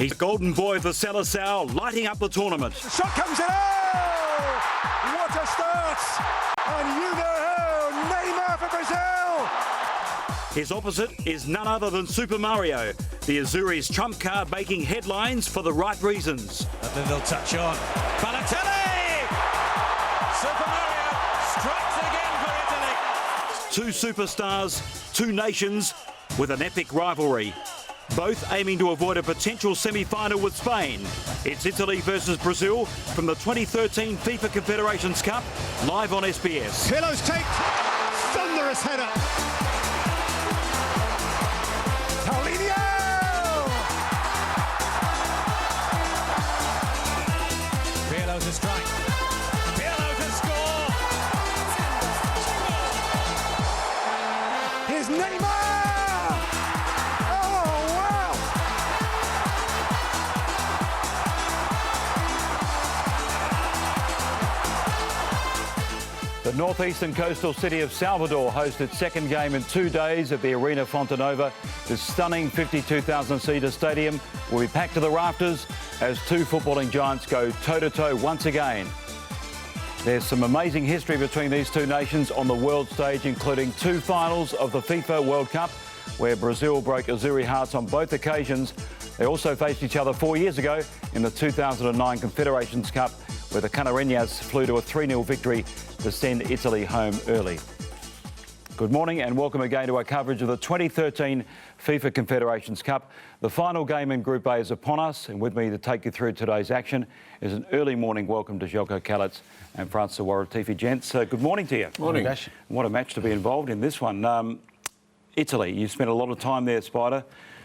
He's the golden boy of the Seleção, lighting up the tournament. The shot comes in. Oh! What a start! And you know who, Neymar for Brazil! His opposite is none other than Super Mario, the Azzurri's trump card making headlines for the right reasons. And then they'll touch on. Balotelli! Super Mario strikes again for Italy. Two superstars, two nations with an epic rivalry. Both aiming to avoid a potential semi-final with Spain. It's Italy versus Brazil from the 2013 FIFA Confederations Cup, live on SBS. Pirlo's take, thunderous header. Paulinho! Pirlo to strike. Pirlo to score. Here's Neymar! The northeastern coastal city of Salvador hosts its second game in 2 days at the Arena Fontenova. This stunning 52,000-seater stadium will be packed to the rafters as two footballing giants go toe-to-toe once again. There's some amazing history between these two nations on the world stage, including two finals of the FIFA World Cup, where Brazil broke Azzurri hearts on both occasions. They also faced each other 4 years ago in the 2009 Confederations Cup, where the Canarinhas flew to a 3-0 victory to send Italy home early. Good morning and welcome again to our coverage of the 2013 FIFA Confederations Cup. The final game in Group A is upon us, and with me to take you through today's action is an early morning welcome to Željko Kalac and Francois Waratifi. Gents, good morning to you. Morning. What a match to be involved in this one. Italy, you spent a lot of time there, Spider.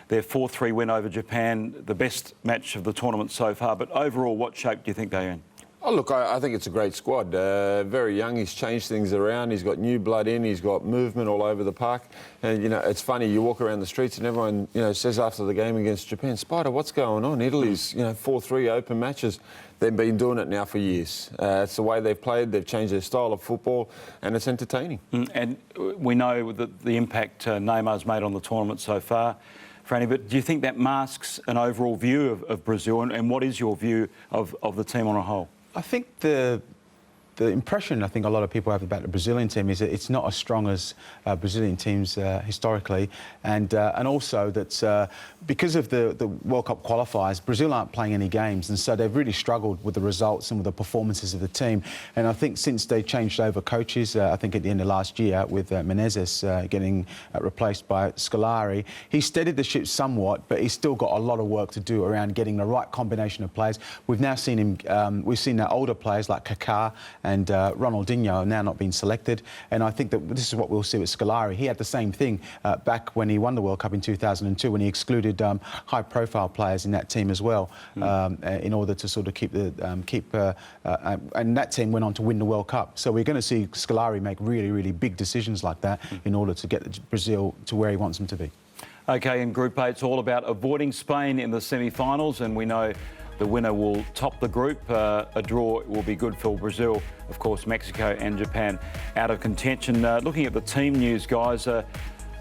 Their 4-3 win over Japan, the best match of the tournament so far. But overall, what shape do you think they're in? Oh, look, I think it's a great squad. Very young, he's changed things around, he's got new blood in, he's got movement all over the park. And, you know, it's funny, you walk around the streets and everyone, you know, says after the game against Japan, Spider, what's going on? Italy's, you know, 4-3 open matches. They've been doing it now for years. It's the way they've played, they've changed their style of football, and it's entertaining. And we know that the impact Neymar's made on the tournament so far. Franny, but do you think that masks an overall view of Brazil, and what is your view of the team on a whole? I think the impression I think a lot of people have about the Brazilian team is that it's not as strong as Brazilian teams historically, and also that because of the World Cup qualifiers, Brazil aren't playing any games, and so they've really struggled with the results and with the performances of the team. And I think since they changed over coaches, I think at the end of last year with Menezes getting replaced by Scolari, he steadied the ship somewhat, but he's still got a lot of work to do around getting the right combination of players. We've now seen him. We've seen now older players like Kaká and Ronaldinho have now not been selected, and I think that this is what we'll see with Scolari. He had the same thing back when he won the World Cup in 2002, when he excluded high-profile players in that team as well, in order to sort of keep and that team went on to win the World Cup. So we're going to see Scolari make really, really big decisions like that in order to get Brazil to where he wants them to be. OK, in Group A, it's all about avoiding Spain in the semi-finals, and we know the winner will top the group. A draw will be good for Brazil. Of course, Mexico and Japan out of contention. Looking at the team news, guys,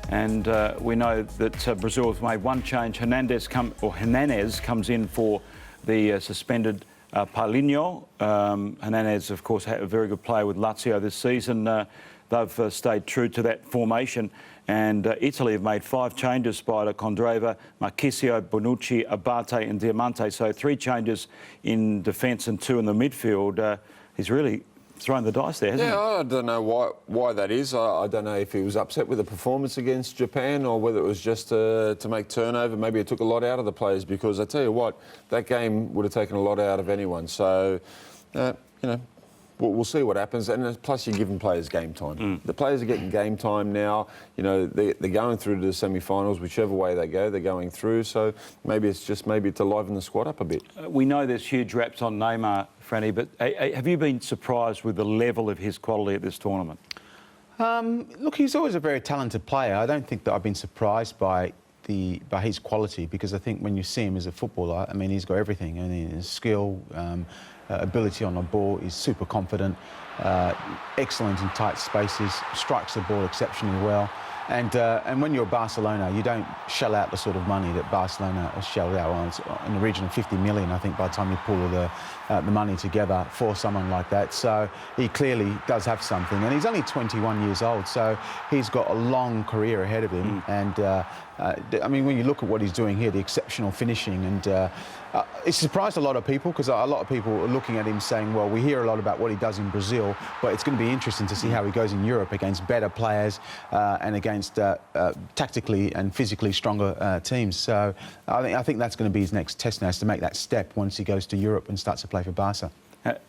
and we know that Brazil has made one change. Hernandez comes in for the suspended Paulinho. Hernandez, of course, had a very good player with Lazio this season. They've stayed true to that formation. And Italy have made 5 changes: Spider, Condreva, Marchisio, Bonucci, Abate and Diamante. So 3 changes in defence and 2 in the midfield. He's really thrown the dice there, hasn't he? Yeah, I don't know why that is. I don't know if he was upset with the performance against Japan or whether it was just to make turnover. Maybe it took a lot out of the players, because I tell you what, that game would have taken a lot out of anyone. So, you know, we'll see what happens, and plus you're giving players game time. The players are getting game time now. You know, they're going through to the semi-finals, whichever way they go, they're going through. So maybe it's to liven the squad up a bit. We know there's huge raps on Neymar, Franny, but have you been surprised with the level of his quality at this tournament? Look, he's always a very talented player. I don't think that I've been surprised by his quality, because I think when you see him as a footballer, I mean, he's got everything. I mean, his skill, ability on the ball, he's super confident, excellent in tight spaces, strikes the ball exceptionally well. And when you're Barcelona, you don't shell out the sort of money that Barcelona has shelled out. Well, it's in the region of 50 million, I think, by the time you pull the money together for someone like that. So he clearly does have something, and he's only 21 years old, so he's got a long career ahead of him. And I mean, when you look at what he's doing here, the exceptional finishing, and it's surprised a lot of people, because a lot of people are looking at him saying, well, we hear a lot about what he does in Brazil, but it's going to be interesting to see how he goes in Europe against better players and against tactically and physically stronger teams. So I think that's going to be his next test now, is to make that step once he goes to Europe and starts to play for Barca.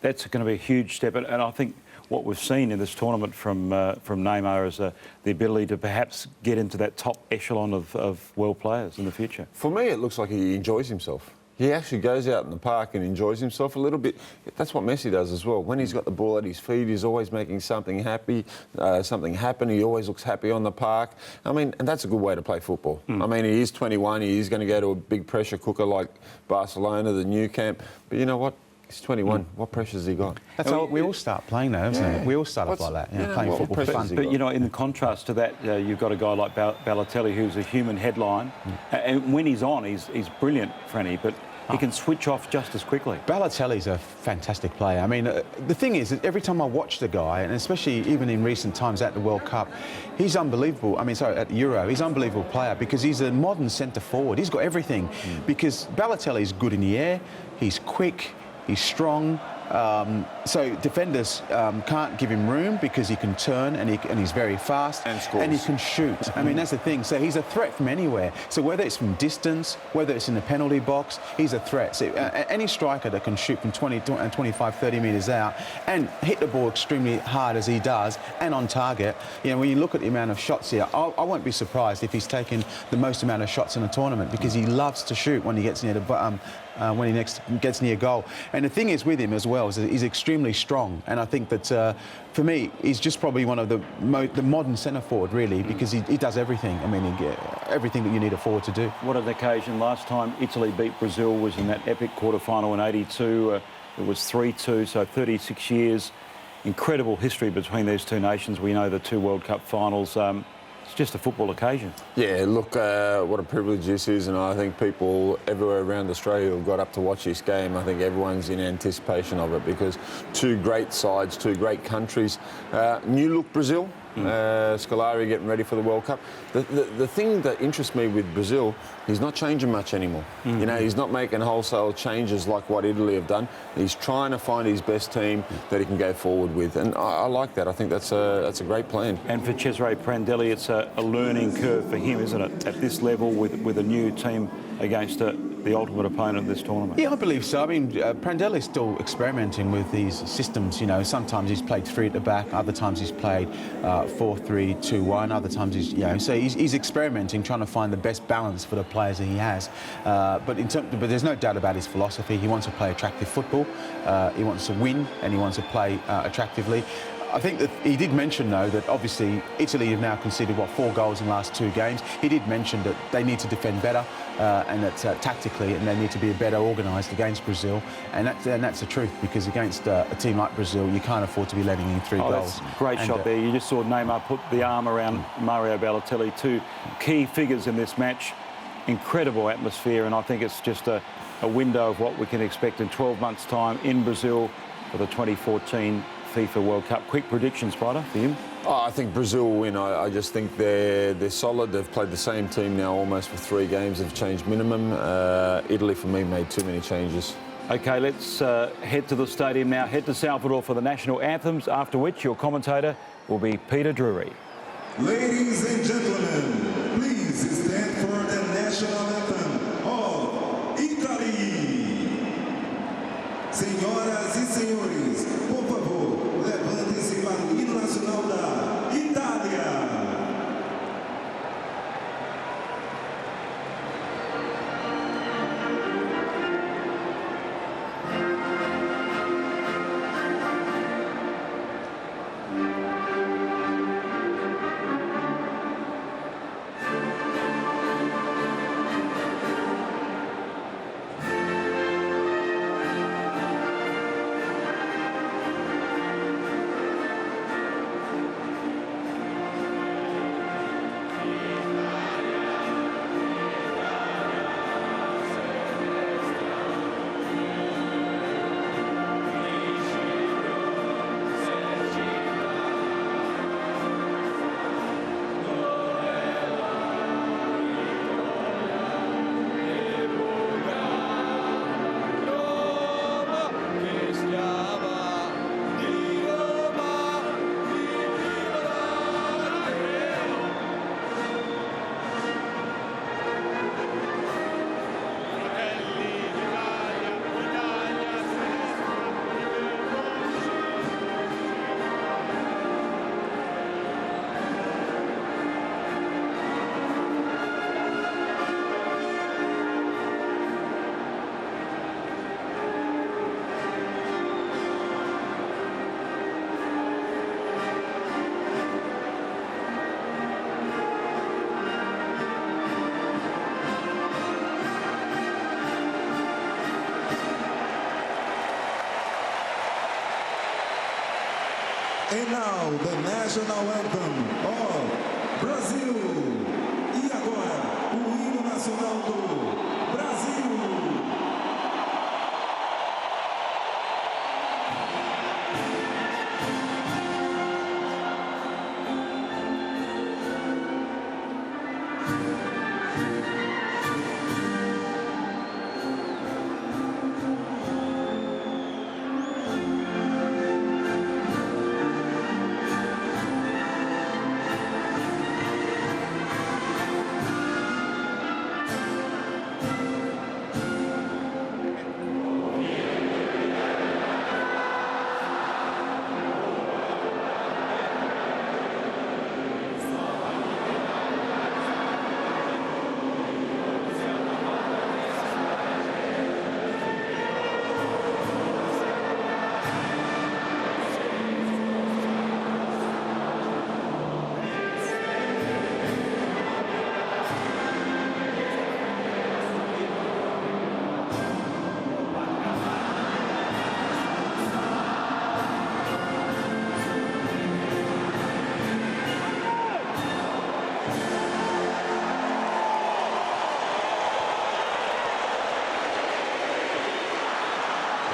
That's going to be a huge step, and I think what we've seen in this tournament from Neymar is the ability to perhaps get into that top echelon of world players in the future. For me, it looks like he enjoys himself. He actually goes out in the park and enjoys himself a little bit. That's what Messi does as well. When he's got the ball at his feet, he's always making something happen. He always looks happy on the park. I mean, and that's a good way to play football. I mean, he is 21. He is going to go to a big pressure cooker like Barcelona, the new camp. But you know what? He's 21. What pressures has he got? That's how we all start playing, though, isn't it? We all start off like that, playing football for fun. But you know, in contrast to that, you've got a guy like Balotelli, who's a human headline, and when he's on, he's brilliant, Franny. But he can switch off just as quickly. Balotelli's a fantastic player. I mean, the thing is that every time I watch the guy, and especially even in recent times at the World Cup, he's unbelievable. I mean, sorry, at the Euro, he's an unbelievable player because he's a modern centre forward. He's got everything. Because Balotelli's good in the air, he's quick, he's strong. So defenders can't give him room because he can turn and he's very fast and he can shoot. I mean, that's the thing. So he's a threat from anywhere. So whether it's from distance, whether it's in the penalty box, he's a threat. So any striker that can shoot from 20 and 25, 30 metres out and hit the ball extremely hard as he does and on target, you know, when you look at the amount of shots here, I won't be surprised if he's taken the most amount of shots in a tournament because he loves to shoot when he gets near the when he next gets near goal. And the thing is with him as well is that he's extremely strong, and I think that for me he's just probably one of the modern centre forward really, because he does everything. I mean, everything that you need a forward to do. What an occasion. Last time Italy beat Brazil was in that epic quarter-final in '82. It was 3-2, so 36 years. Incredible history between these two nations. We know the two World Cup finals. It's just a football occasion. Yeah, look, what a privilege this is, and I think people everywhere around Australia have got up to watch this game. I think everyone's in anticipation of it because two great sides, two great countries. New look Brazil, Scolari getting ready for the World Cup. The thing that interests me with Brazil, he's not changing much anymore. You know, he's not making wholesale changes like what Italy have done. He's trying to find his best team that he can go forward with, and I like that. I think that's a great plan. And for Cesare Prandelli, it's a learning curve for him, isn't it, at this level with a new team against the ultimate opponent of this tournament? Yeah, I believe so. I mean, Prandelli's still experimenting with these systems. You know, sometimes he's played three at the back, other times he's played 4-3-2-1, other times he's experimenting, trying to find the best balance for the players that he has. But there's no doubt about his philosophy. He wants to play attractive football. He wants to win, and he wants to play attractively. I think that he did mention, though, that obviously Italy have now conceded, 4 goals in the last 2 games. He did mention that they need to defend better and that tactically, and they need to be better organised against Brazil. And that's the truth, because against a team like Brazil, you can't afford to be letting in 3 goals. Great shot there. You just saw Neymar put the arm around Mario Balotelli, 2 key figures in this match. Incredible atmosphere, and I think it's just a window of what we can expect in 12 months' time in Brazil for the 2014 FIFA World Cup. Quick prediction, Spider, for you? I think Brazil will win. I just think they're solid. They've played the same team now almost for 3 games. They've changed minimum. Italy, for me, made too many changes. OK, let's head to the stadium now. Head to Salvador for the national anthems, after which your commentator will be Peter Drury. Ladies and gentlemen, please stand for the national anthem of Italy. Senhoras e senhores, por favor, levantem-se para o hino nacional da Itália. And now the national anthem of Brazil. E agora o hino nacional do Brasil.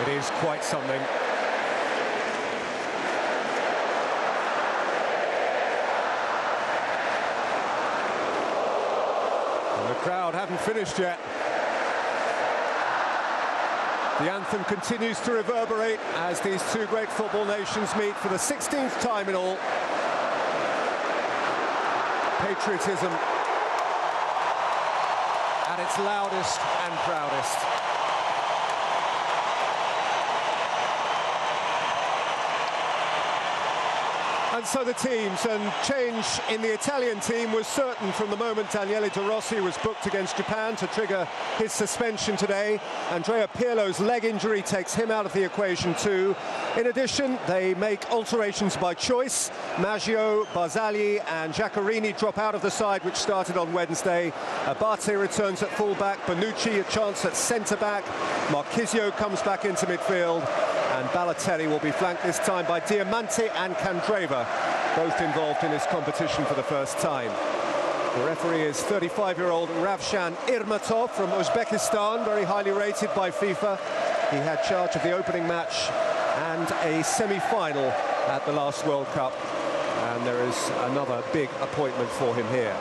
It is quite something. And the crowd haven't finished yet. The anthem continues to reverberate as these two great football nations meet for the 16th time in all. Patriotism at its loudest and proudest. And so the teams, and change in the Italian team was certain from the moment Daniele De Rossi was booked against Japan to trigger his suspension today. Andrea Pirlo's leg injury takes him out of the equation too. In addition, they make alterations by choice. Maggio, Barzagli and Giaccherini drop out of the side which started on Wednesday. Abate returns at full-back, Bonucci a chance at centre-back, Marchisio comes back into midfield, and Balotelli will be flanked this time by Diamante and Candreva, both involved in this competition for the first time. The referee is 35-year-old Ravshan Irmatov from Uzbekistan, very highly rated by FIFA. He had charge of the opening match and a semi-final at the last World Cup, and there is another big appointment for him here.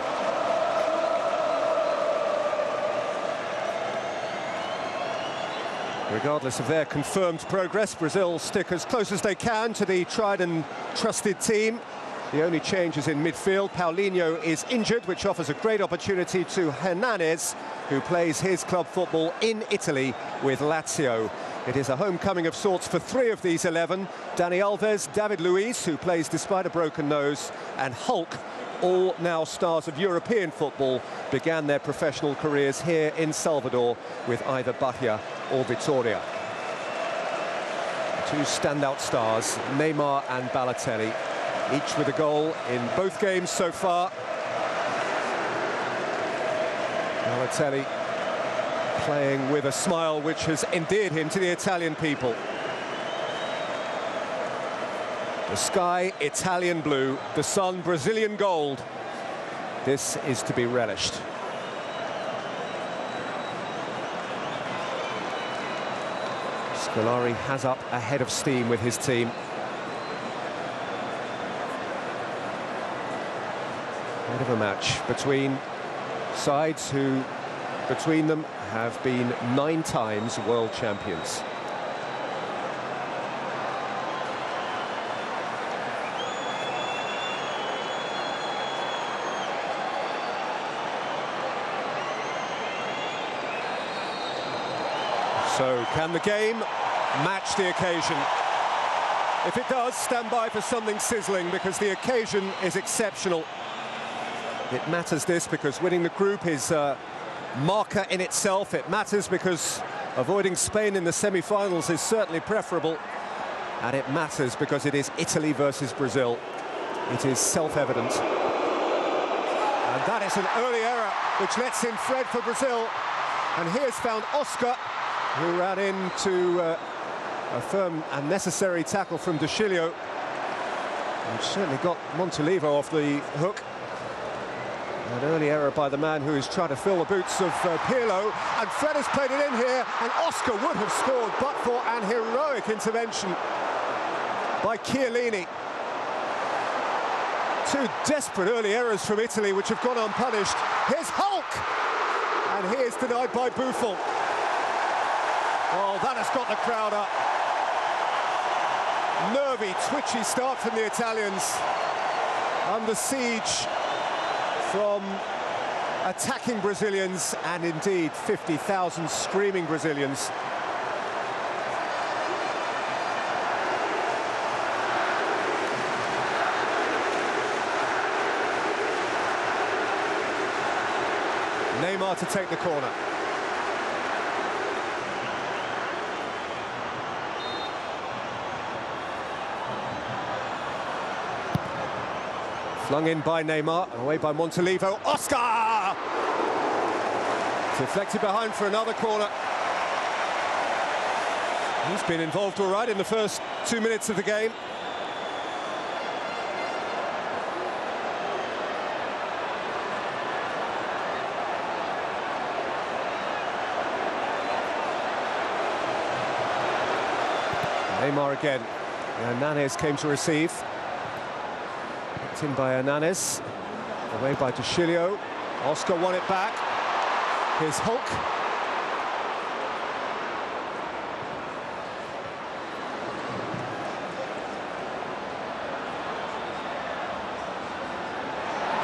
Regardless of their confirmed progress, Brazil stick as close as they can to the tried and trusted team. The only change is in midfield. Paulinho is injured, which offers a great opportunity to Hernanes, who plays his club football in Italy with Lazio. It is a homecoming of sorts for three of these 11. Dani Alves, David Luiz, who plays despite a broken nose, and Hulk, all now stars of European football, began their professional careers here in Salvador with either Bahia or Vitória. Two standout stars, Neymar and Balotelli, each with a goal in both games so far. Balotelli playing with a smile which has endeared him to the Italian people. The sky, Italian blue, the sun, Brazilian gold. This is to be relished. Scolari has up a head of steam with his team. Head of a match between sides who, between them, have been 9 times world champions. So, can the game match the occasion? If it does, stand by for something sizzling, because the occasion is exceptional. It matters this because winning the group is a marker in itself. It matters because avoiding Spain in the semi-finals is certainly preferable. And it matters because it is Italy versus Brazil. It is self-evident. And that is an early error, which lets in Fred for Brazil. And here's found Oscar, who ran into a firm and necessary tackle from De Chilio. And certainly got Montolivo off the hook. An early error by the man who is trying to fill the boots of Pirlo, and Fred has played it in here, and Oscar would have scored but for an heroic intervention by Chiellini. Two desperate early errors from Italy which have gone unpunished. Here's Hulk, and he is denied by Buffon. Oh, that has got the crowd up. Nervy, twitchy start from the Italians, under siege from attacking Brazilians, and indeed 50,000 screaming Brazilians. Neymar to take the corner. Flung in by Neymar, away by Montolivo. Oscar! Deflected behind for another corner. He's been involved all right in the first 2 minutes of the game. Neymar again. Hernanes came to receive. Picked in by Hernanes. Away by Ducilio. Oscar won it back. Here's Hulk.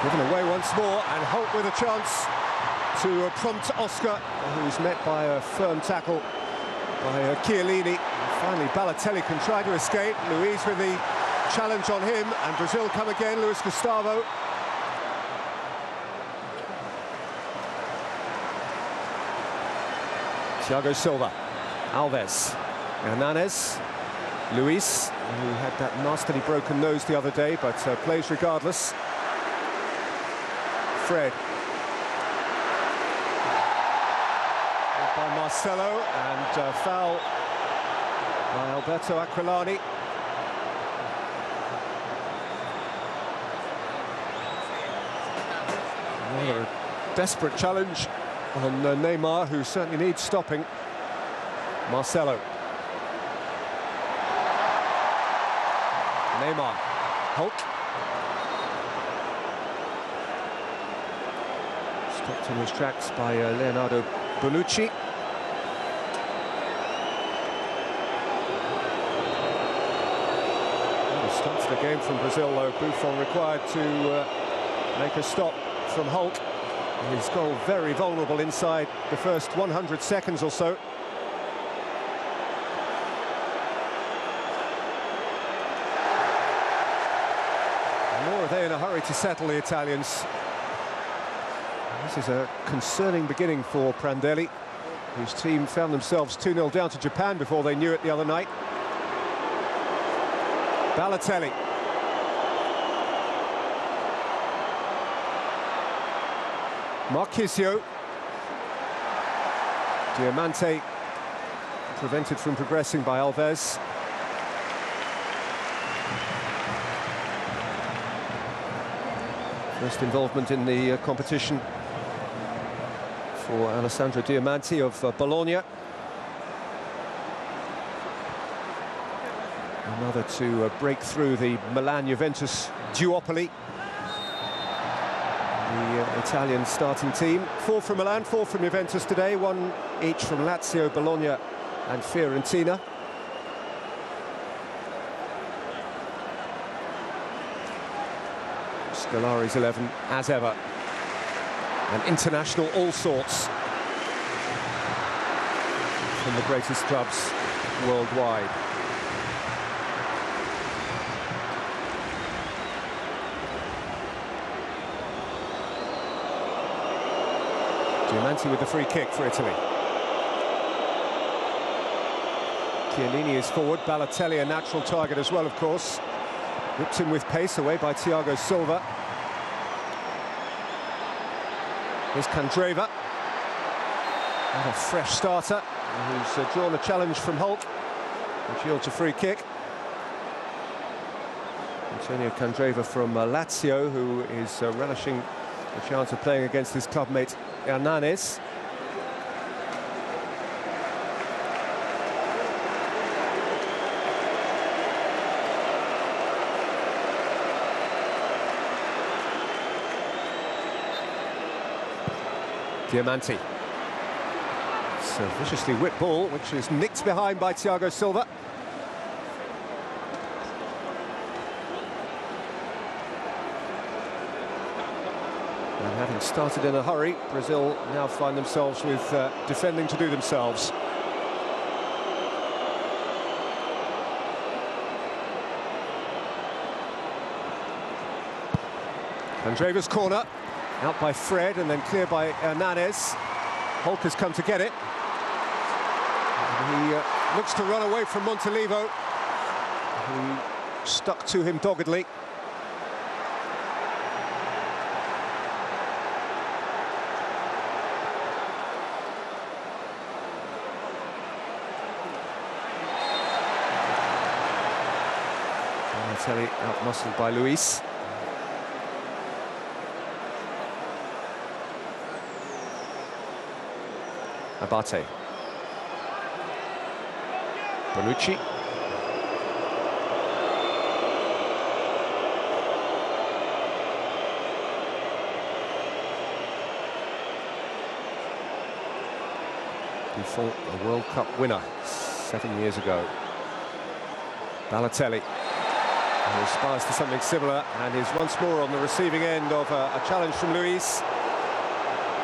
Given away once more, and Hulk with a chance to prompt Oscar, who's met by a firm tackle by Chiellini. Finally, Balotelli can try to escape. Luiz with the challenge on him, and Brazil come again. Luis Gustavo. Thiago Silva. Alves. Hernanes. Luis, who had that nastily broken nose the other day, but plays regardless. Fred. By Marcelo, and foul by Alberto Aquilani. Another desperate challenge on Neymar, who certainly needs stopping. Marcelo. Neymar. Hulk. Stopped in his tracks by Leonardo Bonucci. Starts the game from Brazil, though. Buffon required to make a stop from Hulk. His goal very vulnerable inside the first 100 seconds or so. Nor are they in a hurry to settle, the Italians. This is a concerning beginning for Prandelli, whose team found themselves 2-0 down to Japan before they knew it the other night. Balotelli. Marchisio. Diamante prevented from progressing by Alves. First involvement in the competition for Alessandro Diamante of Bologna. Another to break through the Milan-Juventus duopoly. The Italian starting team. 4 from Milan, 4 from Juventus today, 1 each from Lazio, Bologna and Fiorentina. Scolari's 11, as ever. And international all sorts from the greatest clubs worldwide. Diamante with the free kick for Italy. Chiellini is forward. Balotelli a natural target as well, of course. Whipped in with pace, away by Thiago Silva. Here's Candreva. And a fresh starter, who's drawn a challenge from Hulk, which yields a free kick. Antonio Candreva from Lazio, who is relishing the chance of playing against his clubmate Hernanes. Diamanti. It's a viciously whipped ball, which is nicked behind by Thiago Silva. And having started in a hurry, Brazil now find themselves with defending to do themselves. Candreva's corner. Out by Fred and then cleared by Hernanes. Hulk has come to get it. And he looks to run away from Montolivo, who stuck to him doggedly. Balotelli out-muscled by Luis. Abate. Bonucci. Buffon, a World Cup winner 7 years ago. Balotelli, who aspires to something similar and is once more on the receiving end of a challenge from Luis,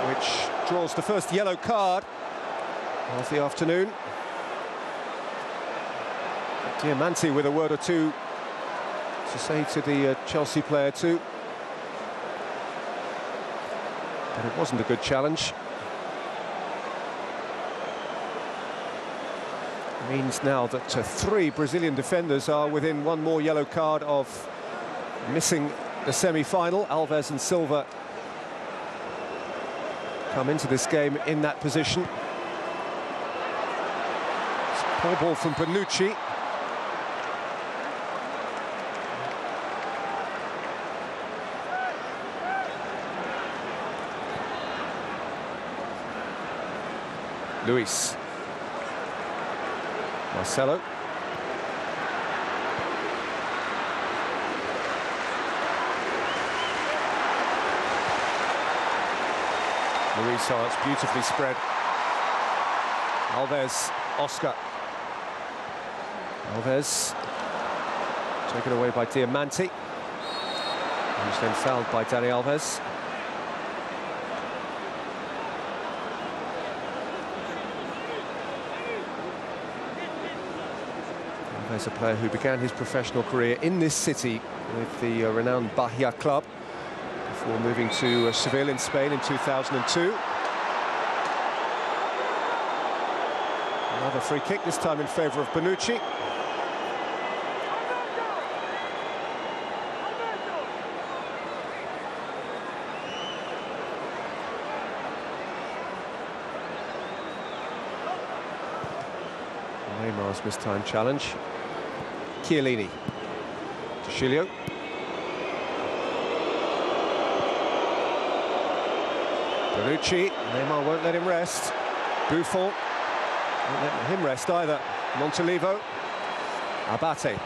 which draws the first yellow card of the afternoon. Diamanti with a word or two to say to the Chelsea player too. But it wasn't a good challenge. It means now that 3 Brazilian defenders are within one more yellow card of missing the semi-final. Alves and Silva come into this game in that position. Poor ball from Bonucci. Luis. Marcelo. Luis, oh, it's beautifully spread. Alves, Oscar. Alves, taken away by Diamanti, who's then fouled by Dani Alves. Alves, a player who began his professional career in this city with the renowned Bahia club, before moving to Seville in Spain in 2002. Another free kick, this time in favour of Bonucci. Neymar's mistimed challenge. Chiellini. Chilio. Bonucci. Neymar won't let him rest. Buffon won't let him rest either. Montolivo. Abate.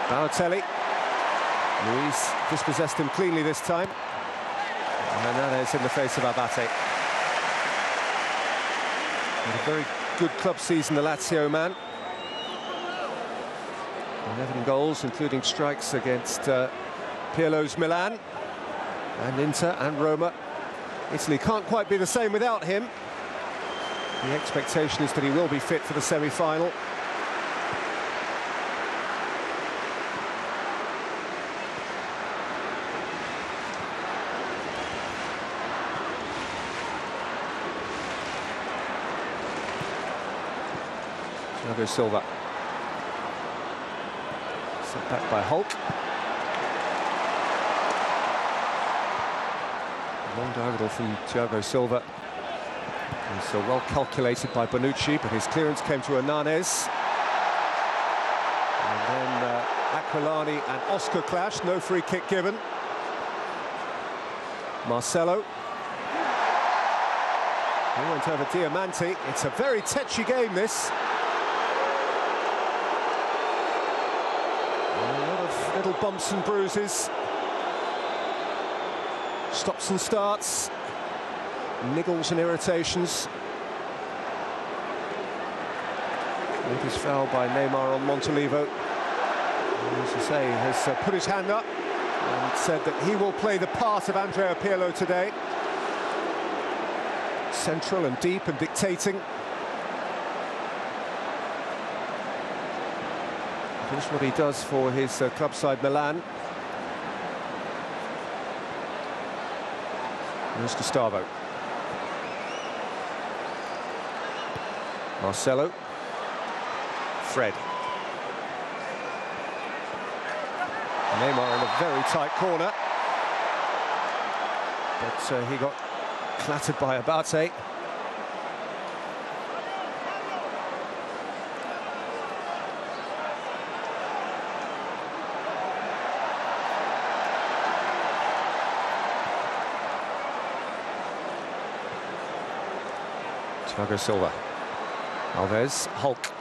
Balotelli. Luis dispossessed him cleanly this time. Hernanes in the face of Abate. Had a very good club season, the Lazio man. 11 goals, including strikes against Pirlo's Milan and Inter and Roma. Italy can't quite be the same without him. The expectation is that he will be fit for the semi-final. Thiago Silva. Set back by Hulk. Long diagonal from Thiago Silva. He's so well calculated by Bonucci, but his clearance came to Hernanes. And Aquilani and Oscar clash, no free kick given. Marcelo. He went over Diamanti. It's a very tetchy game, this. A lot of little bumps and bruises. Stops and starts. Niggles and irritations. Latest foul by Neymar on Montolivo. As I say, has put his hand up and said that he will play the part of Andrea Pirlo today. Central and deep and dictating. Here's what he does for his club side Milan. Here's Gustavo. Marcelo. Fred. Neymar in a very tight corner. But he got clattered by Abate. Thiago Silva. Alves, Hulk.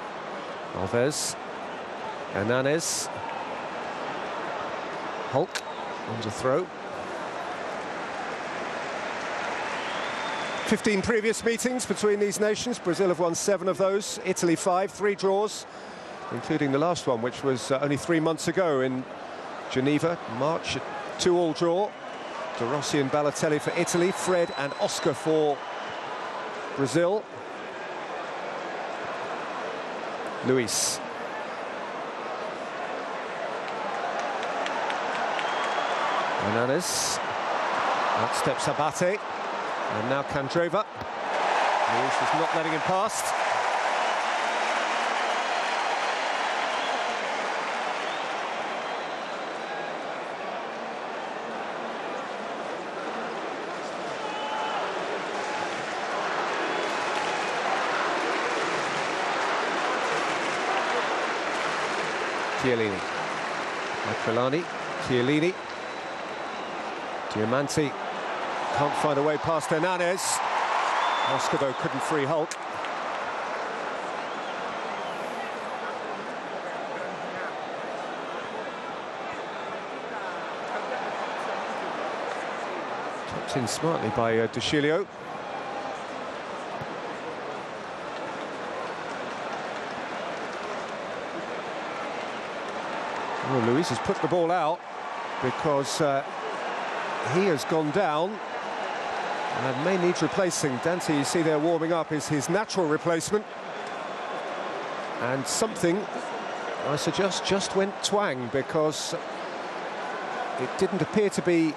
Alves. Hernanes. Hulk. On the throw. 15 previous meetings between these nations. Brazil have won 7 of those. Italy 5, 3 draws, including the last one, which was only 3 months ago in Geneva, March. 2-2 draw. De Rossi and Balotelli for Italy. Fred and Oscar for Brazil. Luis. Hernanes. Out steps Abate. And now Candreva. Luis is not letting him past. Chiellini. Aquilani. Chiellini. Diamanti. Can't find a way past Hernanes. Oscar, though, couldn't free Hulk. Tucked in smartly by De Chilio. Oh, Luis has put the ball out because he has gone down and may need replacing. Dante, you see there warming up, is his natural replacement. And something, I suggest, just went twang, because it didn't appear to be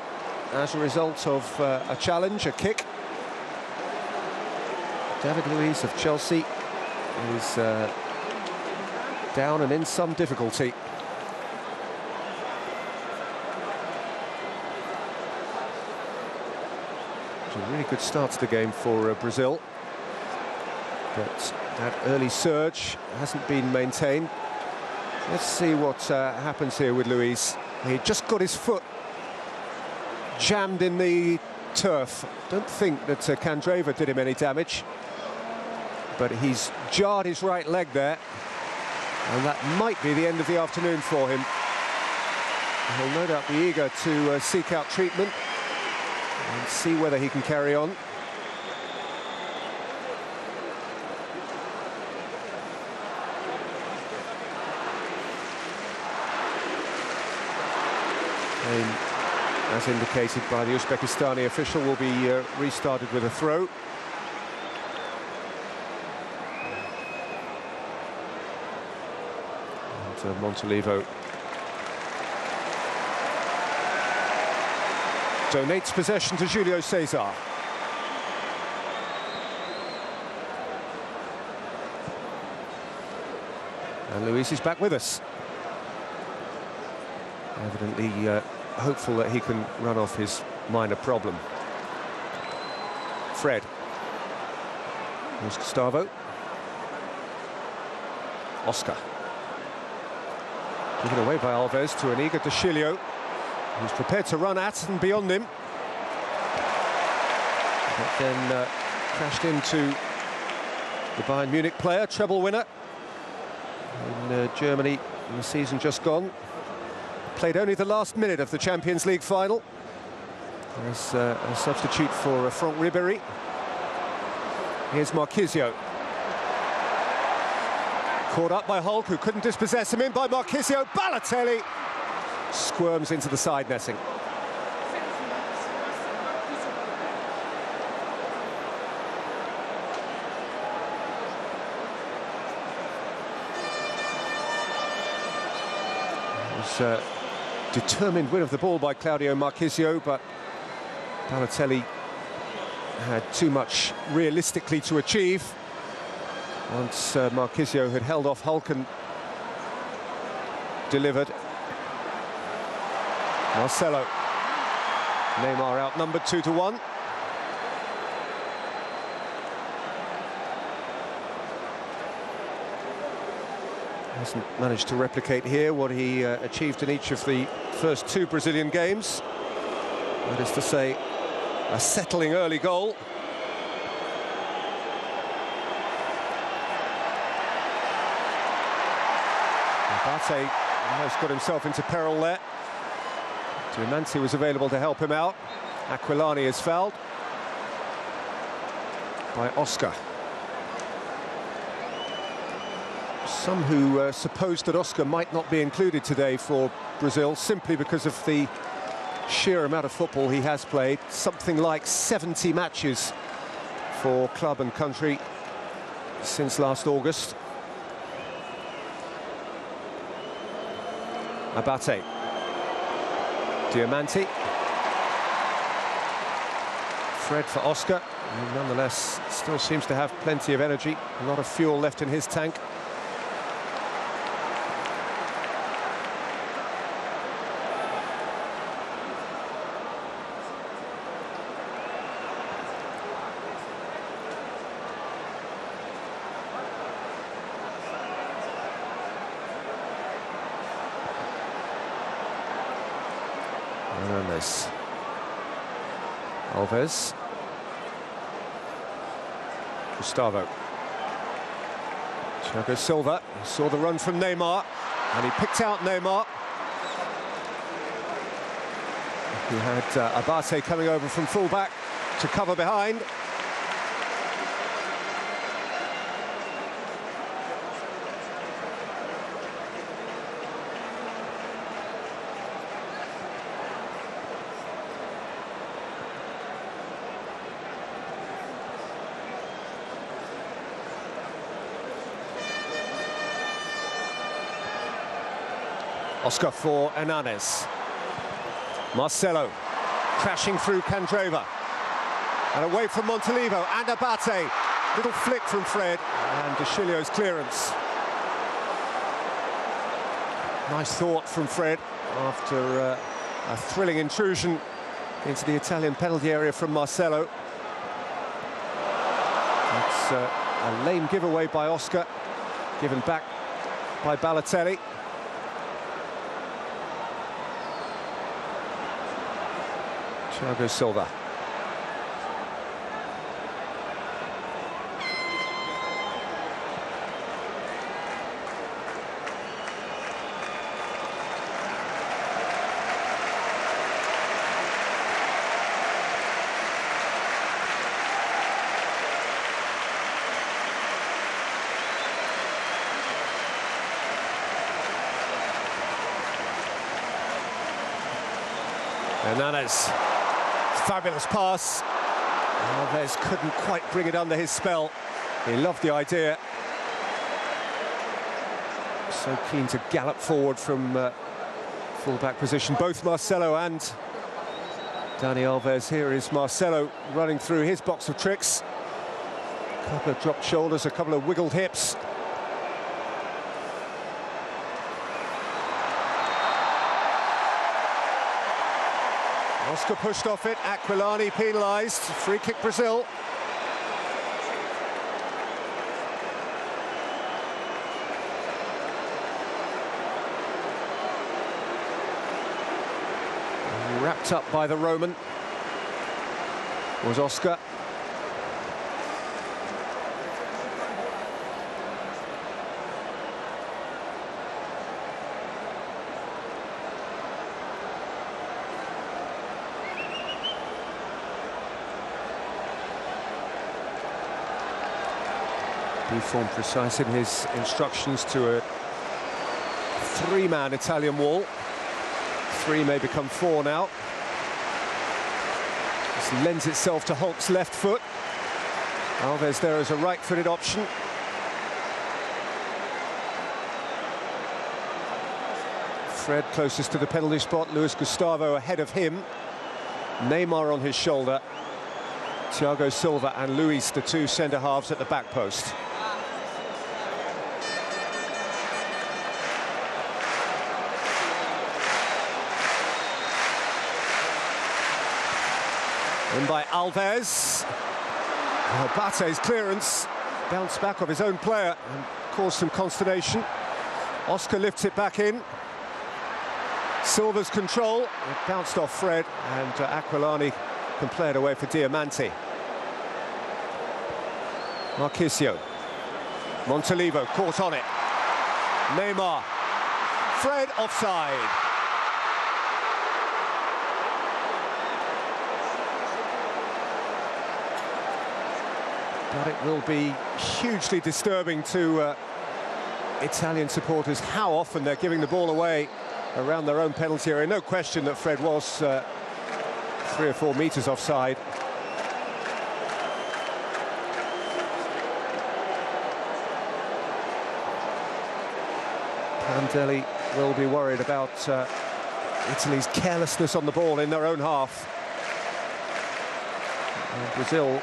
as a result of a challenge, a kick. David Luiz of Chelsea is down and in some difficulty. A really good start to the game for Brazil, but that early surge hasn't been maintained. Let's see what happens here with Luis. He just got his foot jammed in the turf. Don't think that Candreva did him any damage, but he's jarred his right leg there, and that might be the end of the afternoon for him. He'll no doubt be eager to seek out treatment and see whether he can carry on. And as indicated by the Uzbekistani official, will be restarted with a throw. And Montolivo donates possession to Julio Cesar. And Luis is back with us. Evidently hopeful that he can run off his minor problem. Fred. Here's Gustavo. Oscar. Given away by Alves to an eager De Chilio, who's prepared to run at and beyond him. But then crashed into the Bayern Munich player, treble winner in Germany in the season just gone. Played only the last minute of the Champions League final as a substitute for Franck Ribéry. Here's Marquisio. Caught up by Hulk, who couldn't dispossess him. In by Marquisio. Balotelli squirms into the side netting. It was a determined win of the ball by Claudio Marquisio, but Balotelli had too much realistically to achieve. Once Marquisio had held off Hulk and delivered. Marcelo. Neymar outnumbered 2-1. Hasn't managed to replicate here what he achieved in each of the first two Brazilian games. That is to say, a settling early goal. Abate almost got himself into peril there. Diamante was available to help him out. Aquilani is fouled by Oscar. Some who supposed that Oscar might not be included today for Brazil simply because of the sheer amount of football he has played. Something like 70 matches for club and country since last August. Abate. Diamante. Fred for Oscar. He nonetheless still seems to have plenty of energy, a lot of fuel left in his tank. Hernandez. Alves. Gustavo. Thiago Silva saw the run from Neymar and he picked out Neymar. He had Abate coming over from full-back to cover behind. Oscar for Hernandez. Marcelo crashing through Candreva. And away from Montalivo and Abate. Little flick from Fred and De Chilio's clearance. Nice thought from Fred after a thrilling intrusion into the Italian penalty area from Marcelo. It's a lame giveaway by Oscar, given back by Balotelli. Thiago Silva. Hernandez. Fabulous pass. Alves couldn't quite bring it under his spell. He loved the idea. So keen to gallop forward from full-back position. Both Marcelo and Dani Alves. Here is Marcelo running through his box of tricks. A couple of dropped shoulders, a couple of wiggled hips. Oscar pushed off it, Aquilani penalised, free kick Brazil. Snapped up by the Roman was Oscar. Buffon precise in his instructions to a three-man Italian wall. Three may become four now. This lends itself to Hulk's left foot. Alves there as a right-footed option. Fred closest to the penalty spot. Luis Gustavo ahead of him. Neymar on his shoulder. Thiago Silva and Luis, the two centre-halves at the back post. In by Alves. Bate's clearance bounced back off his own player and caused some consternation. Oscar lifts it back in. Silva's control. It bounced off Fred, and Aquilani can play it away for Diamanti. Marchisio. Montalivo caught on it. Neymar. Fred offside. But it will be hugely disturbing to Italian supporters how often they're giving the ball away around their own penalty area. No question that Fred was 3 or 4 metres offside. Prandelli will be worried about Italy's carelessness on the ball in their own half. And Brazil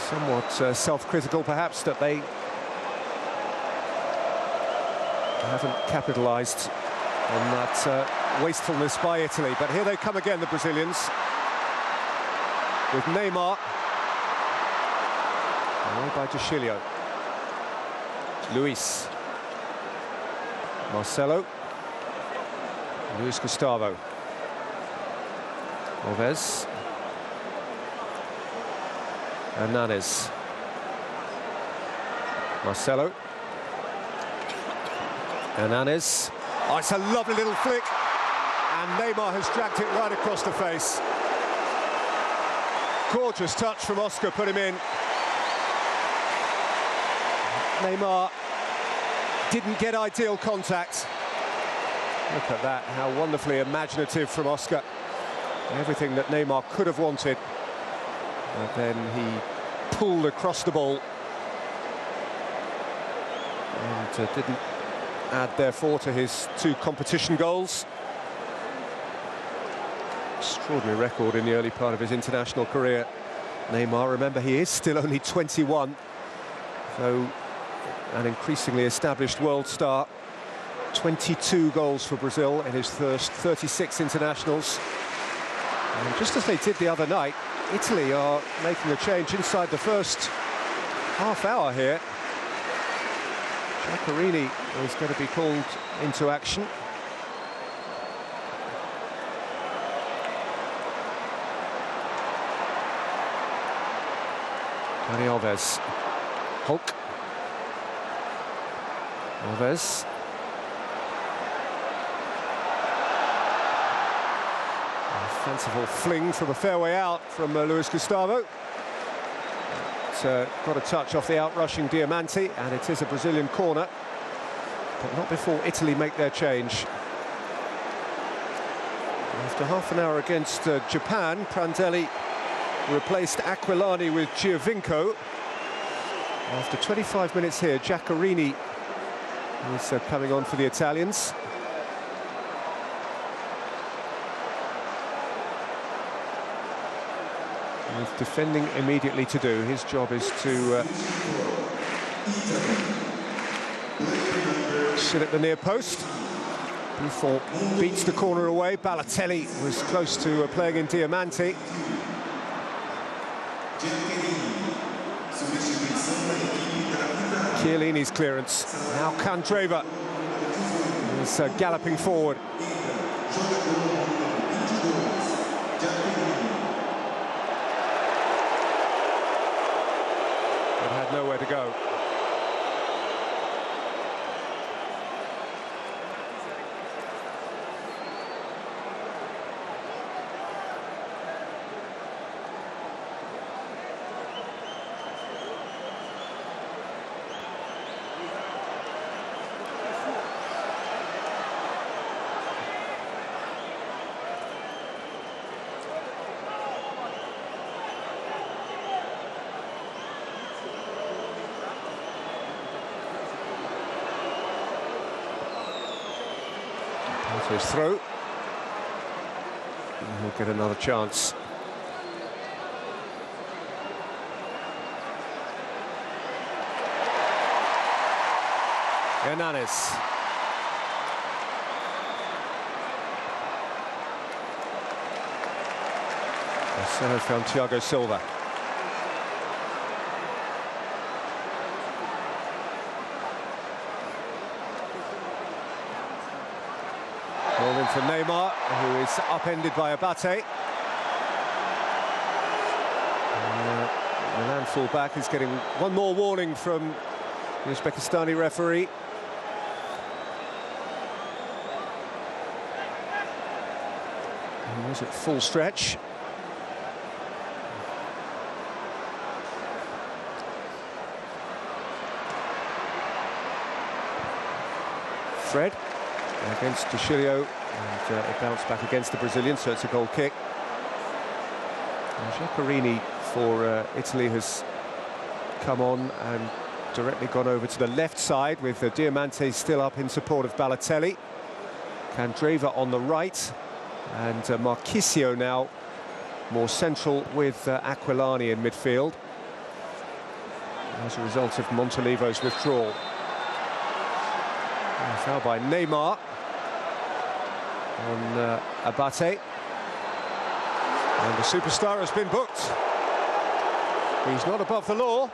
somewhat self-critical perhaps that they haven't capitalised on that wastefulness by Italy. But here they come again, the Brazilians, with Neymar. Away by Chilio. Luis. Marcelo. Luis Gustavo. Alves. Hernanes. Marcelo. Hernanes. Oh, it's a lovely little flick. And Neymar has dragged it right across the face. Gorgeous touch from Oscar, put him in. Neymar didn't get ideal contact. Look at that, how wonderfully imaginative from Oscar. Everything that Neymar could have wanted. And then he pulled across the ball. And didn't add, therefore, to his 2 competition goals. Extraordinary record in the early part of his international career. Neymar, remember, he is still only 21, though an increasingly established world star. 22 goals for Brazil in his first 36 internationals. And just as they did the other night, Italy are making a change inside the first half hour here. Giaccherini is going to be called into action. Dani Alves. Hulk. Alves. A fanciful fling from a fair way out from Luis Gustavo. Got a touch off the out-rushing Diamanti, and it is a Brazilian corner, but not before Italy make their change. After half an hour against Japan, Prandelli replaced Aquilani with Giovinco. After 25 minutes here, Giaccherini is coming on for the Italians. With defending immediately to do, his job is to sit at the near post. Buffon beats the corner away. Balotelli was close to playing in Diamanti. Chiellini's clearance. Now Candreva is galloping forward. had nowhere to go. So his throw. And he'll get another chance. Hernanes. Marcelo found Thiago Silva. Ball in for Neymar, who is upended by Abate. Milan full-back is getting one more warning from the Uzbekistani referee. He was at full stretch. Fred against Tuchilio, and it bounced back against the Brazilian, so it's a goal kick. Giaccherini for Italy has come on and directly gone over to the left side, with Diamante still up in support of Balotelli. Candreva on the right, and Marchisio now more central with Aquilani in midfield as a result of Montolivo's withdrawal. Foul by Neymar on Abate, and the superstar has been booked. He's not above the law.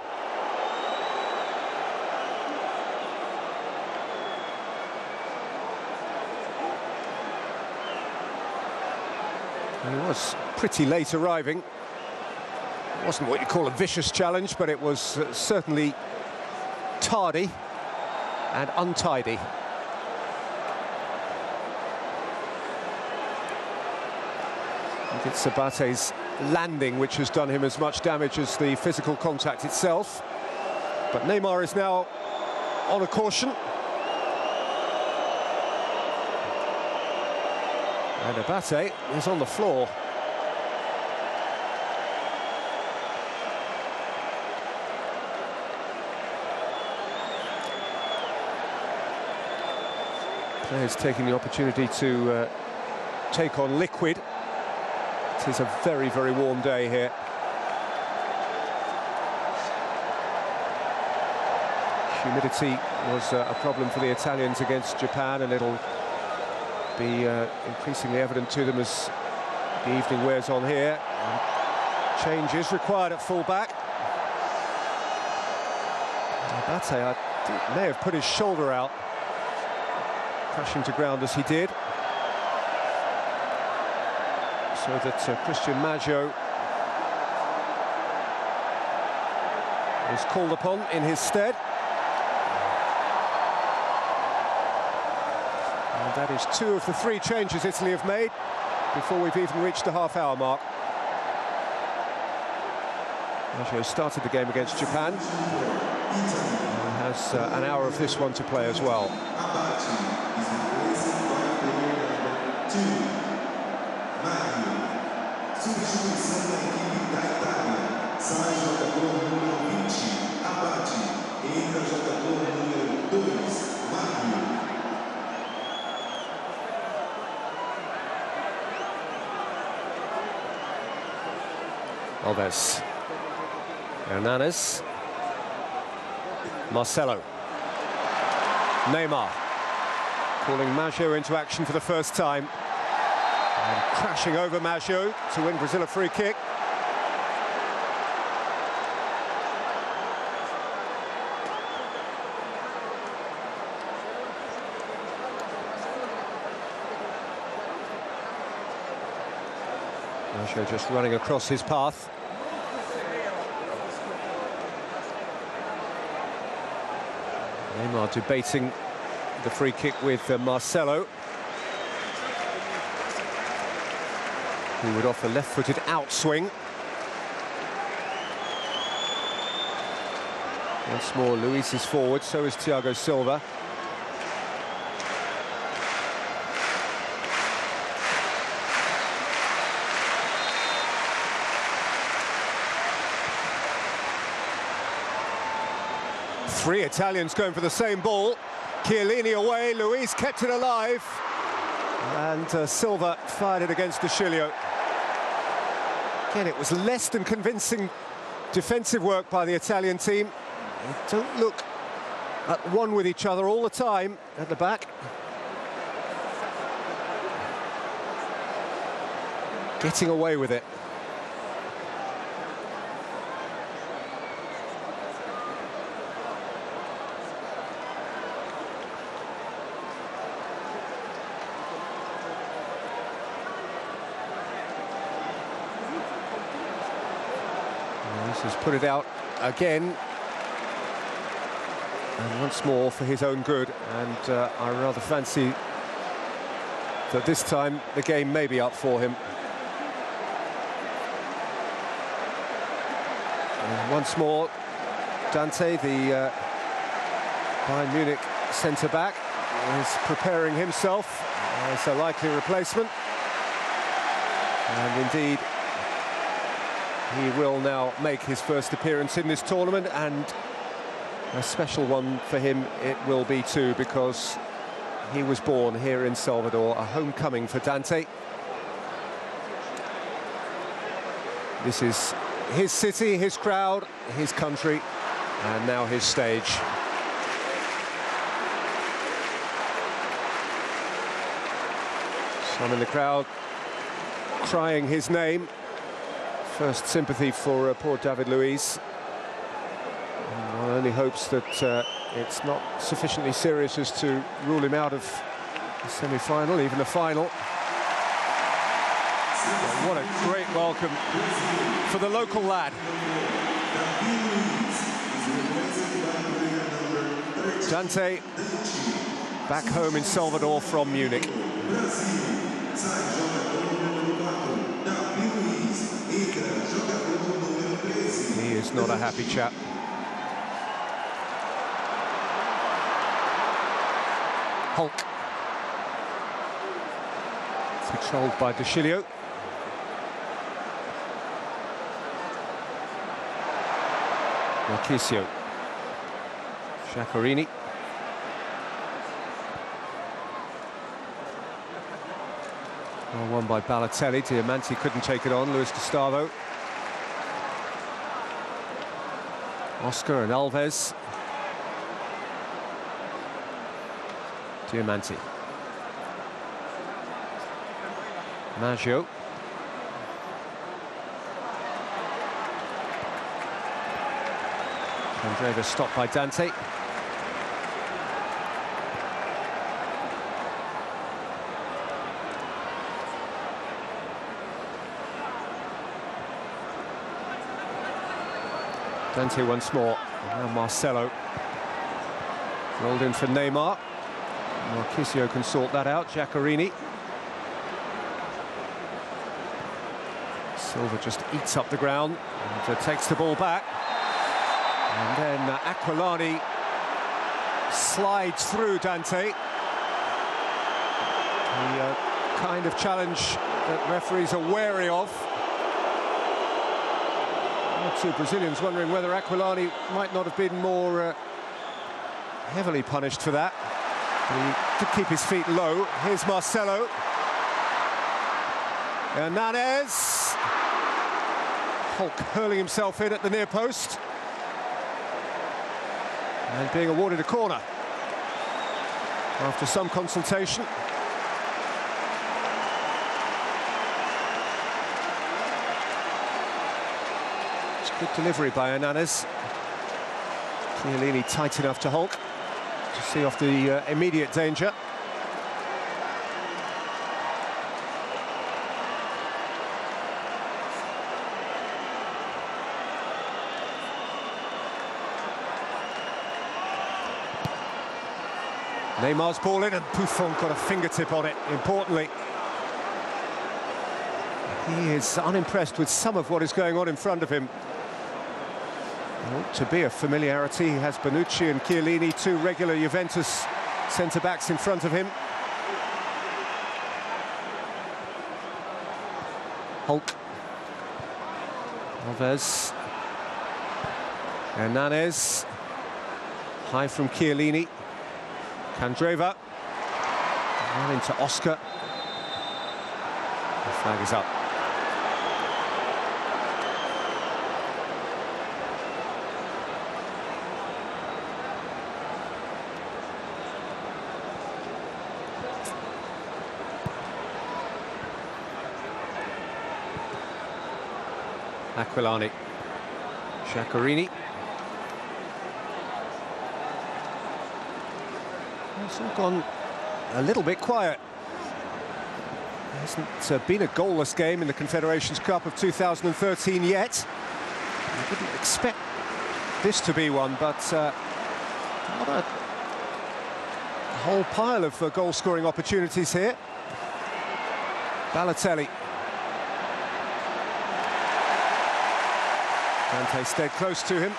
He was pretty late arriving. It wasn't what you call a vicious challenge, but it was certainly tardy and untidy. It's Abate's landing which has done him as much damage as the physical contact itself. But Neymar is now on a caution. And Abate is on the floor. Players taking the opportunity to take on liquid. It is a very, very warm day here. Humidity was a problem for the Italians against Japan, and it'll be increasingly evident to them as the evening wears on here. And change is required at full-back. Abate, I think, may have put his shoulder out, crashing to ground as he did, so that Christian Maggio is called upon in his stead. And that is 2 of the 3 changes Italy have made before we've even reached the half-hour mark. Maggio started the game against Japan and has an hour of this one to play as well. Substituição da equipe da Itália. Sai jogador número 20, Abate. Entra jogador número 2, Mario. Alves. Hernanes. Marcelo. Neymar. Calling Maggio into action for the first time. And crashing over Maggio to win Brazil a free kick. Maggio just running across his path. Neymar debating the free kick with Marcelo, who would offer left-footed outswing. Once more, Luis is forward, so is Thiago Silva. Three Italians going for the same ball. Chiellini away, Luis kept it alive. And Silva fired it against De Chilio. Again, it was less than convincing defensive work by the Italian team. They don't look at one with each other all the time at the back. Getting away with it. Has put it out again, and once more for his own good, and I rather fancy that this time the game may be up for him. And once more, Dante, the Bayern Munich centre-back, is preparing himself as a likely replacement, and indeed he will now make his first appearance in this tournament, and a special one for him it will be too, because he was born here in Salvador, a homecoming for Dante. This is his city, his crowd, his country, and now his stage. Some in the crowd crying his name. First sympathy for poor David Luiz. And one only hopes that it's not sufficiently serious as to rule him out of the semi-final, even the final. Well, what a great welcome for the local lad. Dante, back home in Salvador from Munich. He is not a happy chap. Hulk. Controlled by De Chilio. Marchisio. Giaccherini. Well won by Balotelli. Diamanti couldn't take it on. Luis Gustavo. Oscar and Alves. Diamanti. Maggio. Andreva stopped by Dante. Dante once more. Now Marcelo. Rolled in for Neymar. Marchisio can sort that out. Giaccherini. Silva just eats up the ground and takes the ball back. And then Aquilani slides through Dante. The kind of challenge that referees are wary of. Two Brazilians wondering whether Aquilani might not have been more heavily punished for that. He did keep his feet low. Here's Marcelo. Hernandez. Hulk hurling himself in at the near post. And being awarded a corner after some consultation. Good delivery by Hernandez. Chiellini tight enough to Hulk to see off the immediate danger. Neymar's ball in, and Buffon got a fingertip on it, importantly. He is unimpressed with some of what is going on in front of him. To be a familiarity, he has Bonucci and Chiellini, two regular Juventus centre-backs in front of him. Hulk. Alves. Hernanes. High from Chiellini. Candreva. Run into Oscar. The flag is up. Aquilani, Sciaccarini. It's all gone a little bit quiet. There hasn't been a goalless game in the Confederations Cup of 2013 yet. I didn't expect this to be one, but not a whole pile of goal-scoring opportunities here. Balotelli. Dante stayed close to him.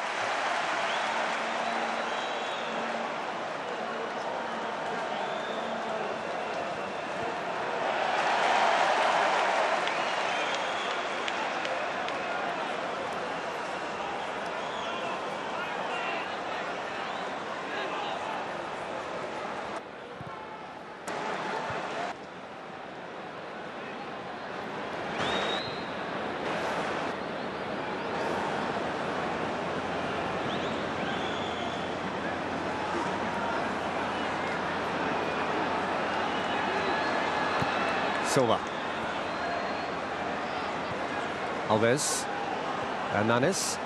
Silva. Alves. Hernanes.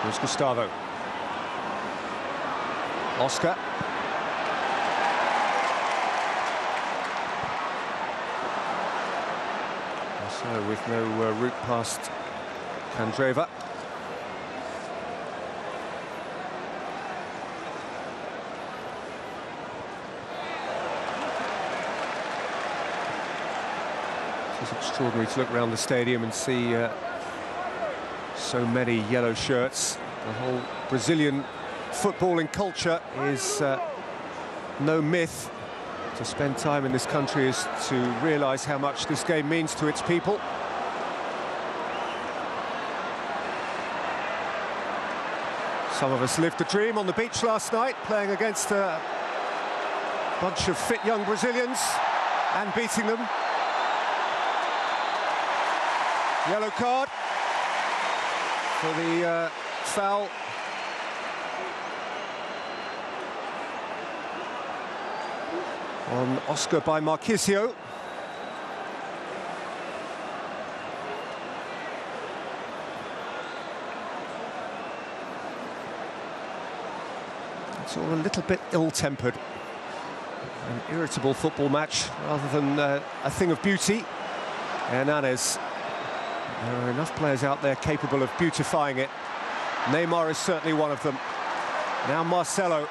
Here's Gustavo. Oscar. So with no route past Candreva. It's extraordinary to look around the stadium and see so many yellow shirts. The whole Brazilian footballing culture is no myth. To spend time in this country is to realise how much this game means to its people. Some of us lived the dream on the beach last night, playing against a bunch of fit young Brazilians and beating them. Yellow card for the foul. On Oscar by Marquisio. It's all a little bit ill-tempered. An irritable football match rather than a thing of beauty. Hernanes. There are enough players out there capable of beautifying it. Neymar is certainly one of them. Now Marcelo.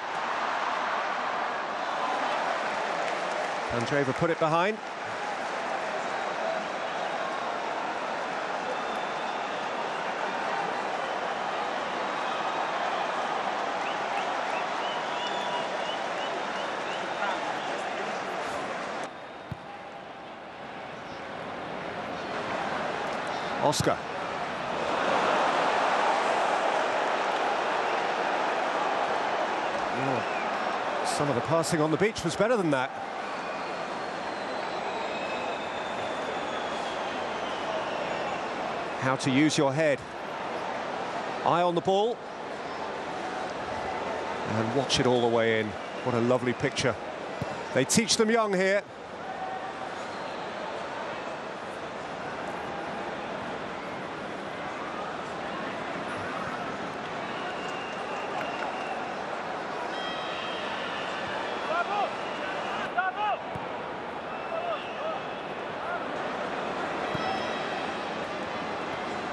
Candreva put it behind. Oscar. Oh, some of the passing on the beach was better than that. How to use your head. Eye on the ball. And watch it all the way in. What a lovely picture. They teach them young here.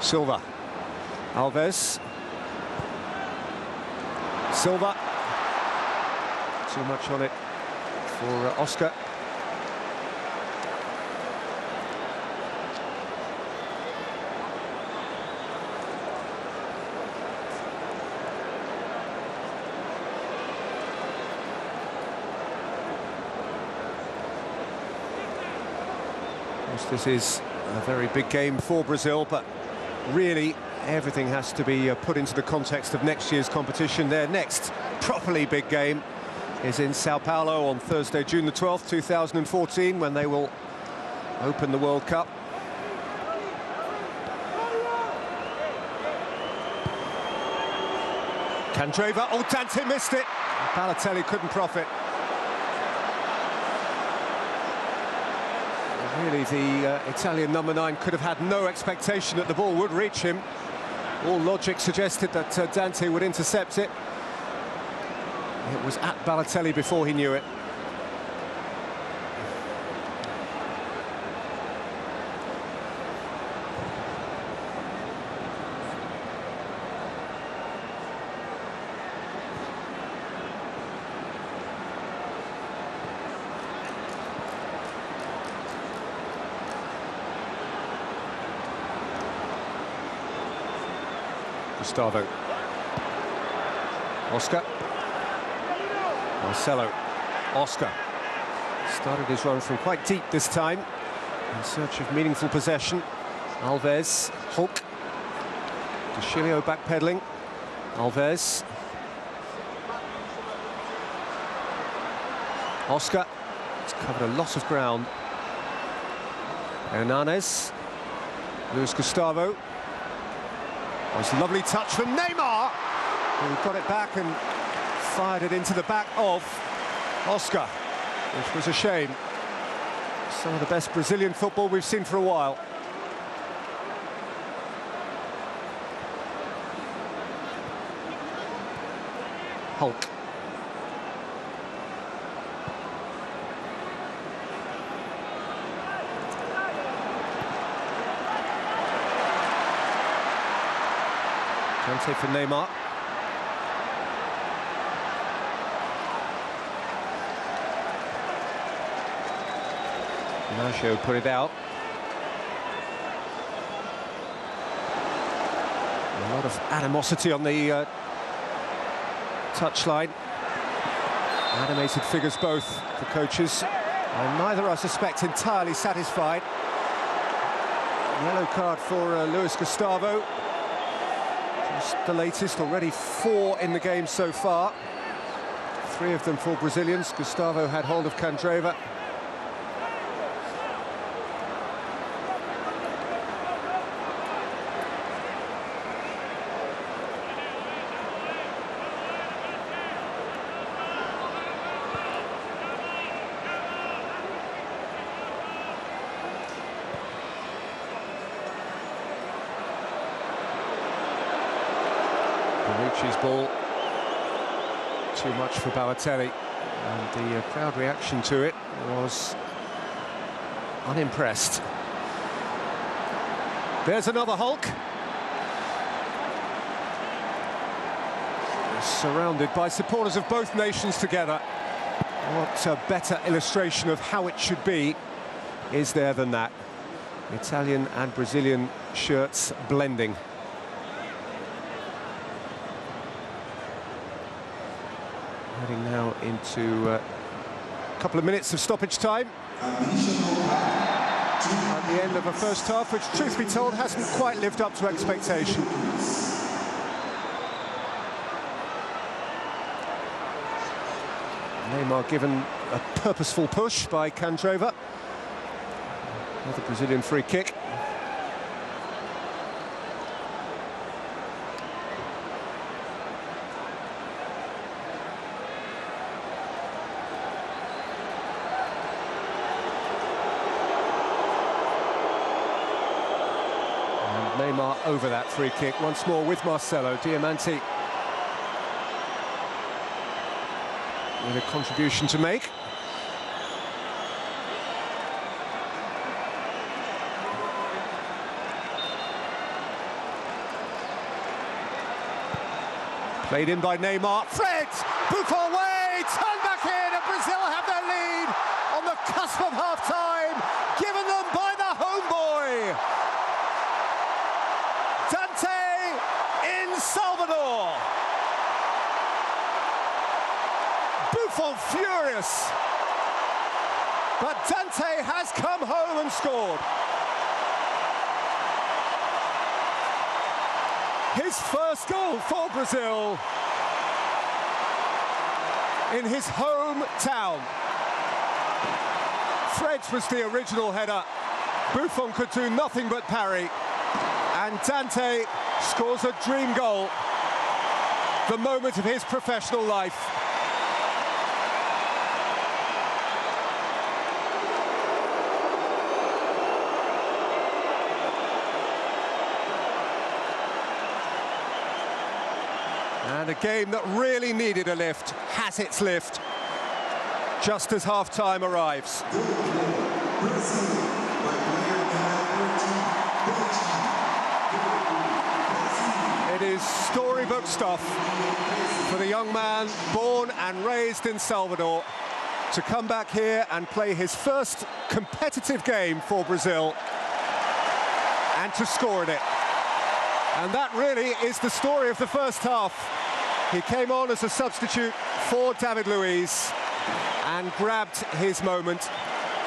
Silva. Alves. Silva. Too much on it for Oscar. This is a very big game for Brazil, but really everything has to be put into the context of next year's competition. Their next properly big game is in Sao Paulo on Thursday, June the 12th, 2014, when they will open the World Cup. Candreva, oh, Dante missed it. Balotelli couldn't profit. Really, the Italian number 9 could have had no expectation that the ball would reach him. All logic suggested that Dante would intercept it. It was at Balotelli before he knew it. Gustavo. Oscar. Marcelo. Oscar. Started his run from quite deep this time, in search of meaningful possession. Alves. Hulk. De Chilio backpedaling. Alves. Oscar. He's covered a lot of ground. Hernanes. Luis Gustavo. Oh, it's a lovely touch from Neymar, who got it back and fired it into the back of Oscar, which was a shame. Some of the best Brazilian football we've seen for a while. Hulk. Dante for Neymar. Nacho put it out. A lot of animosity on the touchline. Animated figures both, the coaches, and neither, I suspect, entirely satisfied. Yellow card for Luis Gustavo. Just the latest, already 4 in the game so far. 3 of them for Brazilians. Gustavo had hold of Candreva. Bonucci's ball, too much for Balotelli, and the crowd reaction to it was unimpressed. There's another Hulk. Surrounded by supporters of both nations together. What a better illustration of how it should be is there than that? Italian and Brazilian shirts blending. Heading now into a couple of minutes of stoppage time at the end of a first half, which, truth be told, hasn't quite lived up to expectation. Neymar given a purposeful push by Candreva. Another Brazilian free kick. Neymar over that free kick once more with Marcelo. Diamanti with a contribution to make. Played in by Neymar. Fred! Buffon way! Turn back in, and Brazil have their lead on the cusp of half-time, given them by the homeboy. Dante in Salvador. Buffon furious. But Dante has come home and scored. His first goal for Brazil in his hometown. Fred's was the original header. Buffon could do nothing but parry. And Dante scores a dream goal. The moment of his professional life. And a game that really needed a lift has its lift just as half-time arrives. It is storybook stuff for the young man born and raised in Salvador to come back here and play his first competitive game for Brazil and to score in it. And that really is the story of the first half. He came on as a substitute for David Luiz and grabbed his moment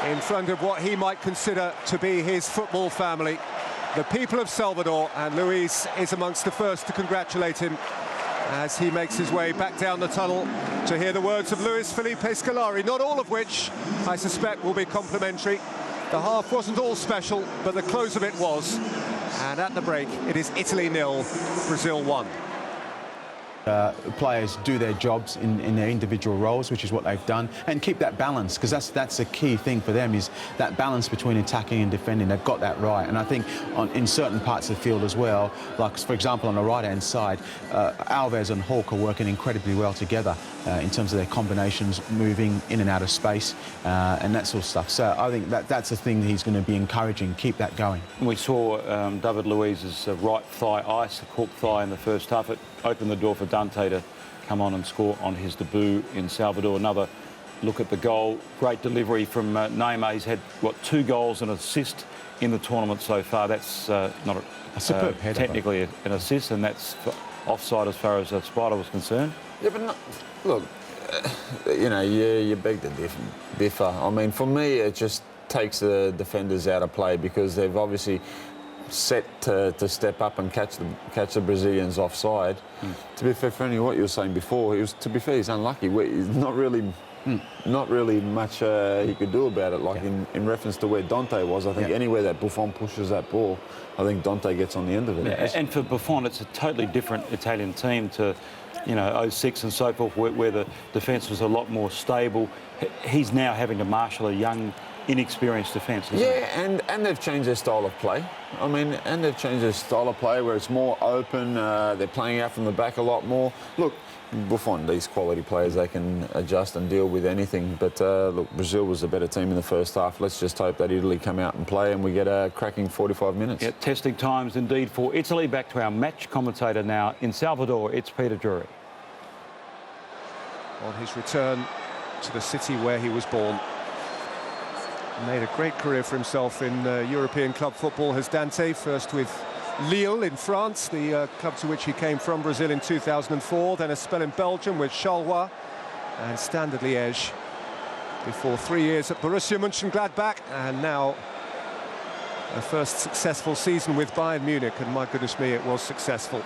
in front of what he might consider to be his football family, the people of Salvador, and Luiz is amongst the first to congratulate him as he makes his way back down the tunnel to hear the words of Luis Felipe Scolari, not all of which I suspect will be complimentary. The half wasn't all special, but the close of it was. And at the break, it is Italy 0, Brazil 1. Players do their jobs in their individual roles, which is what they've done, and keep that balance, because that's a key thing for them, is that balance between attacking and defending. They've got that right, and I think in certain parts of the field as well, like for example on the right-hand side, Alves and Hawk are working incredibly well together in terms of their combinations, moving in and out of space, and that sort of stuff. So I think that's a thing that he's going to be encouraging. Keep that going. We saw David Luiz's right thigh ice, the cork thigh in the first half. It opened the door for Dante to come on and score on his debut in Salvador. Another look at the goal. Great delivery from Neymar. He's had, 2 goals and an assist in the tournament so far. That's not a superb header, technically an assist, and that's offside as far as Spider was concerned. Yeah, but look, you beg to differ. I mean, for me, it just takes the defenders out of play because they've obviously set to step up and catch the Brazilians offside. To be fair, Franny, what you were saying before, to be fair, he's unlucky. He's not really much he could do about it. Like in reference to where Dante was, I think anywhere that Buffon pushes that ball, I think Dante gets on the end of it. Yeah, and for Buffon, it's a totally different Italian team to 06 and so forth, where the defence was a lot more stable. He's now having to marshal a young, inexperienced defence, isn't it? And they've changed their style of play. I mean, and they've changed their style of play where it's more open. They're playing out from the back a lot more. Look, Buffon, these quality players, they can adjust and deal with anything. But look, Brazil was a better team in the first half. Let's just hope that Italy come out and play and we get a cracking 45 minutes. Yeah, testing times indeed for Italy. Back to our match commentator now in Salvador. It's Peter Drury. On his return to the city where he was born. Made a great career for himself in European club football, has Dante, first with Lille in France, the club to which he came from, Brazil in 2004, then a spell in Belgium with Charleroi and Standard Liège, before 3 years at Borussia Mönchengladbach, and now a first successful season with Bayern Munich, and my goodness me, it was successful.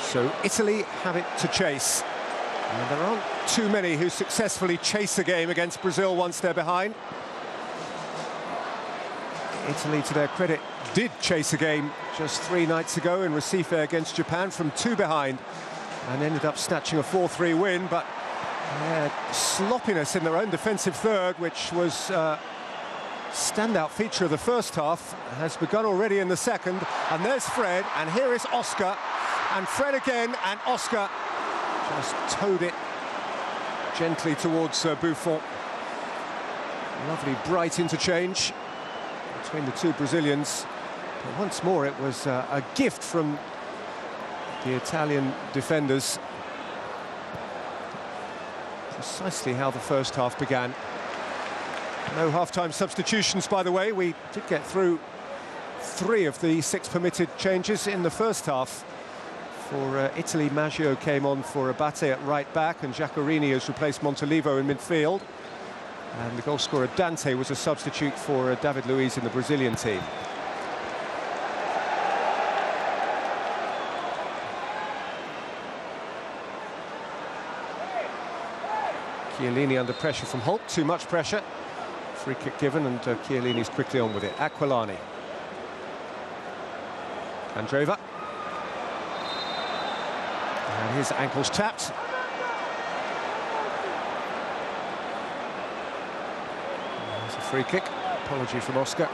So Italy have it to chase. And there aren't too many who successfully chase a game against Brazil once they're behind. Italy, to their credit, did chase a game just 3 nights ago in Recife against Japan from 2 behind and ended up snatching a 4-3 win, but sloppiness in their own defensive third, which was standout feature of the first half has begun already in the second. And there's Fred, and here is Oscar. And Fred again, and Oscar just towed it gently towards Buffon. Lovely, bright interchange between the two Brazilians. But once more, it was a gift from the Italian defenders. Precisely how the first half began. No half-time substitutions, by the way. We did get through 3 of the 6 permitted changes in the first half. For Italy, Maggio came on for Abate at right back, and Giaccherini has replaced Montolivo in midfield. And the goalscorer Dante was a substitute for David Luiz in the Brazilian team. Chiellini under pressure from Holt, too much pressure. Free kick given, and Chiellini's quickly on with it. Aquilani. Andreva. And his ankle's tapped. There's a free kick. Apology from Oscar.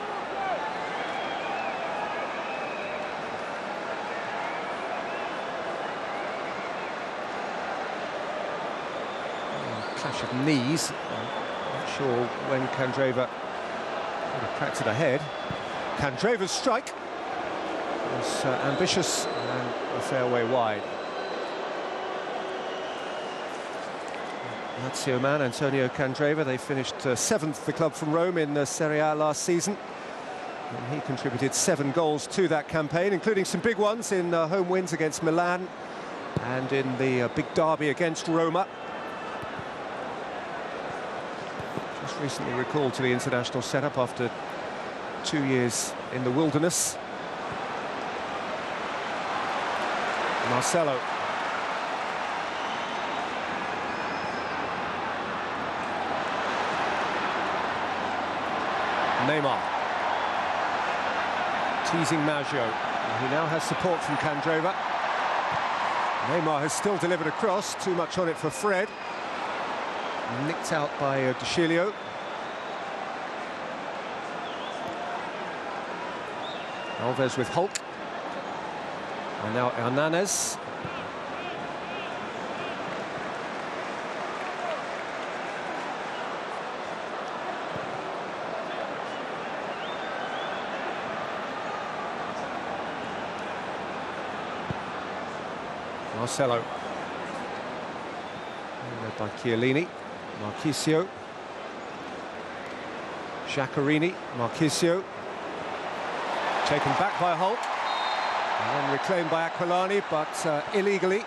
Clash of knees. Not sure when Candreva would have cracked it ahead. Candreva's strike was ambitious and a fair way wide. Lazio man Antonio Candreva, they finished 7th, the club from Rome, in Serie A last season. And he contributed 7 goals to that campaign, including some big ones in home wins against Milan and in the big derby against Roma. Just recently recalled to the international setup after 2 years in the wilderness. Marcelo. Neymar. Teasing Maggio. He now has support from Candreva. Neymar has still delivered a cross, too much on it for Fred. Nicked out by De Sciglio. Alves with Hulk. And now Hernanes. Marcelo. Led by Chiellini. Marchisio. Giaccherini. Marchisio. Taken back by Holt. And then reclaimed by Aquilani, but illegally.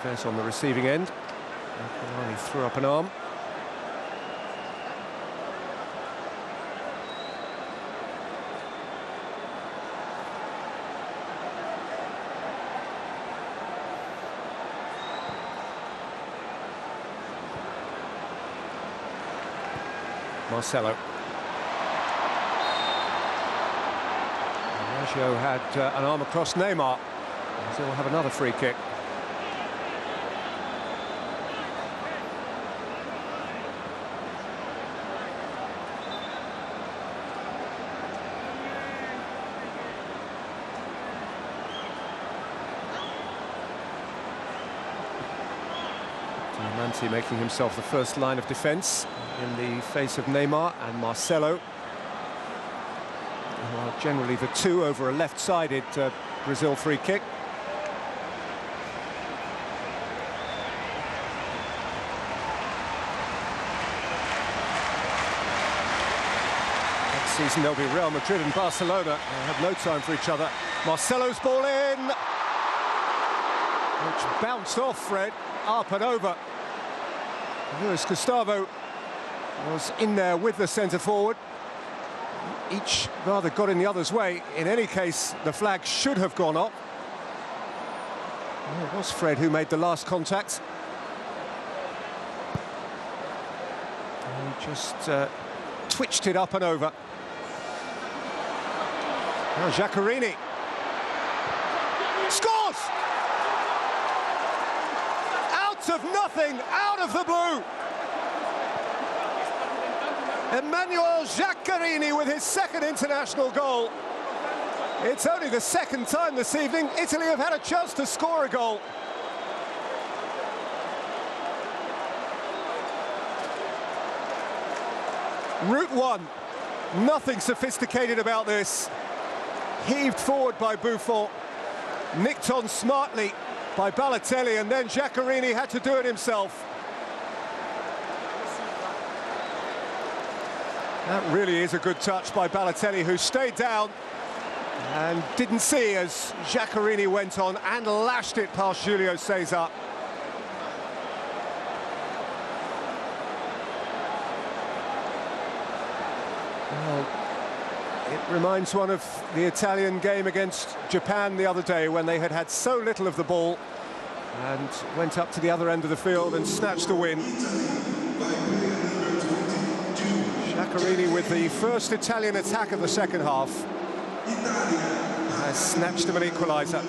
Alves on the receiving end. Aquilani threw up an arm. Marcelo. Maggio had an arm across Neymar. So we'll have another free kick. Diamanti making himself the first line of defence in the face of Neymar and Marcelo, who are generally the two over a left-sided Brazil free kick. Next season there'll be Real Madrid and Barcelona. They'll have no time for each other. Marcelo's ball in, which bounced off Fred, up and over. Luis Gustavo was in there with the centre-forward. Each rather got in the other's way. In any case, the flag should have gone up. Well, it was Fred who made the last contact. And he just twitched it up and over. Now Giaccherini scores! out of nothing, out of the blue. Emmanuel Giaccherini with his second international goal. It's only the second time this evening Italy have had a chance to score a goal. Route one, nothing sophisticated about this. Heaved forward by Buffon, nicked on smartly by Balotelli, and then Giaccherini had to do it himself. That really is a good touch by Balotelli, who stayed down and didn't see as Giaccherini went on and lashed it past Julio Cesar. Well, it reminds one of the Italian game against Japan the other day, when they had so little of the ball and went up to the other end of the field and snatched the win. Giaccherini with the first Italian attack of the second half has snatched him an equaliser.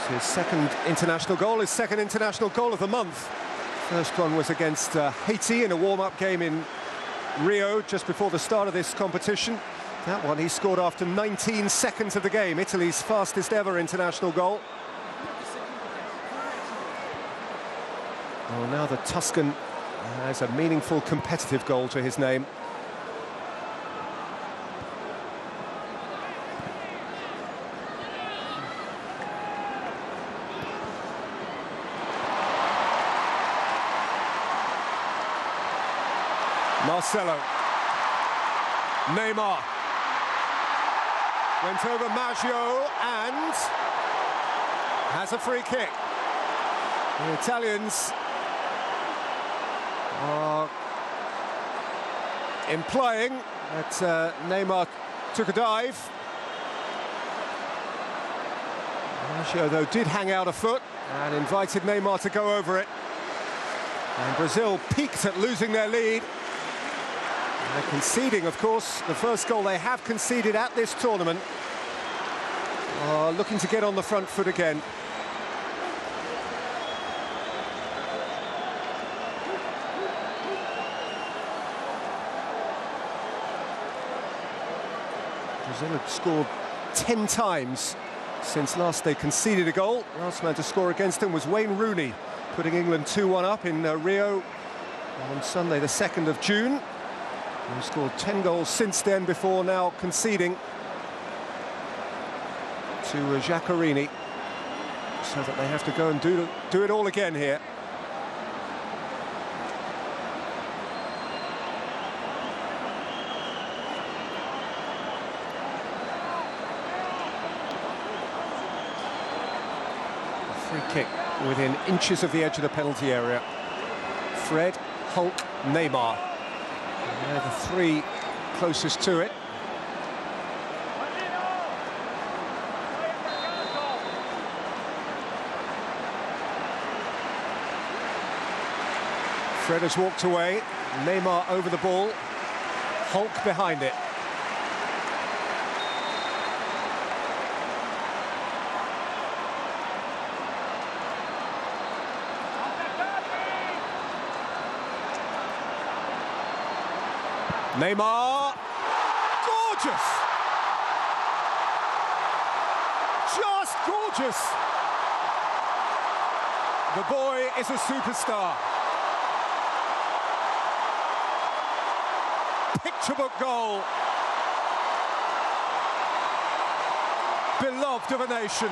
His second international goal, his second international goal of the month. First one was against Haiti in a warm-up game in Rio just before the start of this competition. That one he scored after 19 seconds of the game, Italy's fastest ever international goal. Well, now the Tuscan has a meaningful competitive goal to his name. Marcelo, Neymar, went over Maggio and has a free kick. The Italians are implying that Neymar took a dive. Maggio, though, did hang out a foot and invited Neymar to go over it. And Brazil peaked at losing their lead. They're conceding, of course, the first goal they have conceded at this tournament. Looking to get on the front foot again. Brazil had scored 10 times since last they conceded a goal. Last man to score against them was Wayne Rooney, putting England 2-1 up in Rio on Sunday, the 2nd of June. He's scored 10 goals since then, before now conceding to Giaccherini, so that they have to go and do it all again here. A free kick within inches of the edge of the penalty area. Fred, Hulk, Neymar. They're the three closest to it. Fred has walked away. Neymar over the ball. Hulk behind it. Neymar, gorgeous! Just gorgeous! The boy is a superstar. Picture book goal. Beloved of a nation.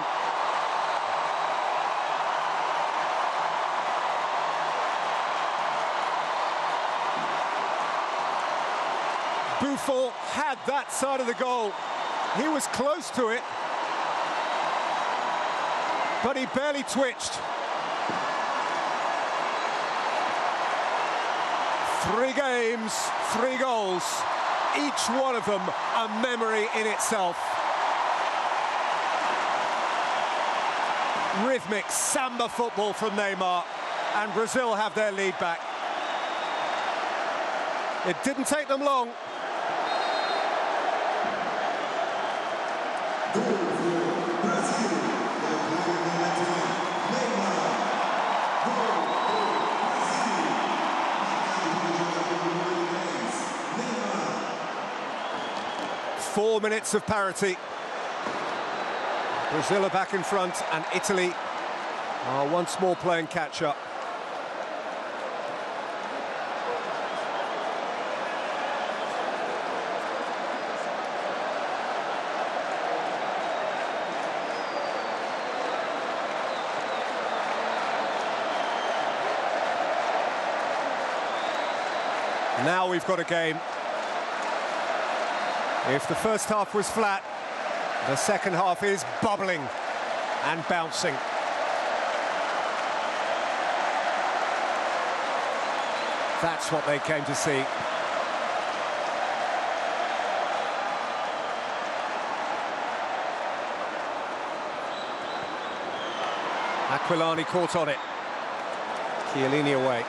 Buffon had that side of the goal. He was close to it, but he barely twitched. 3 games, 3 goals, each one of them a memory in itself. Rhythmic samba football from Neymar, and Brazil have their lead back. It didn't take them long. Goal for Brazil. Neymar. Goal for Brazil. 4 minutes of parity. Brazil are back in front, and Italy are once more playing catch-up. Now we've got a game. If the first half was flat, the second half is bubbling and bouncing. That's what they came to see. Aquilani caught on it. Chiellini away.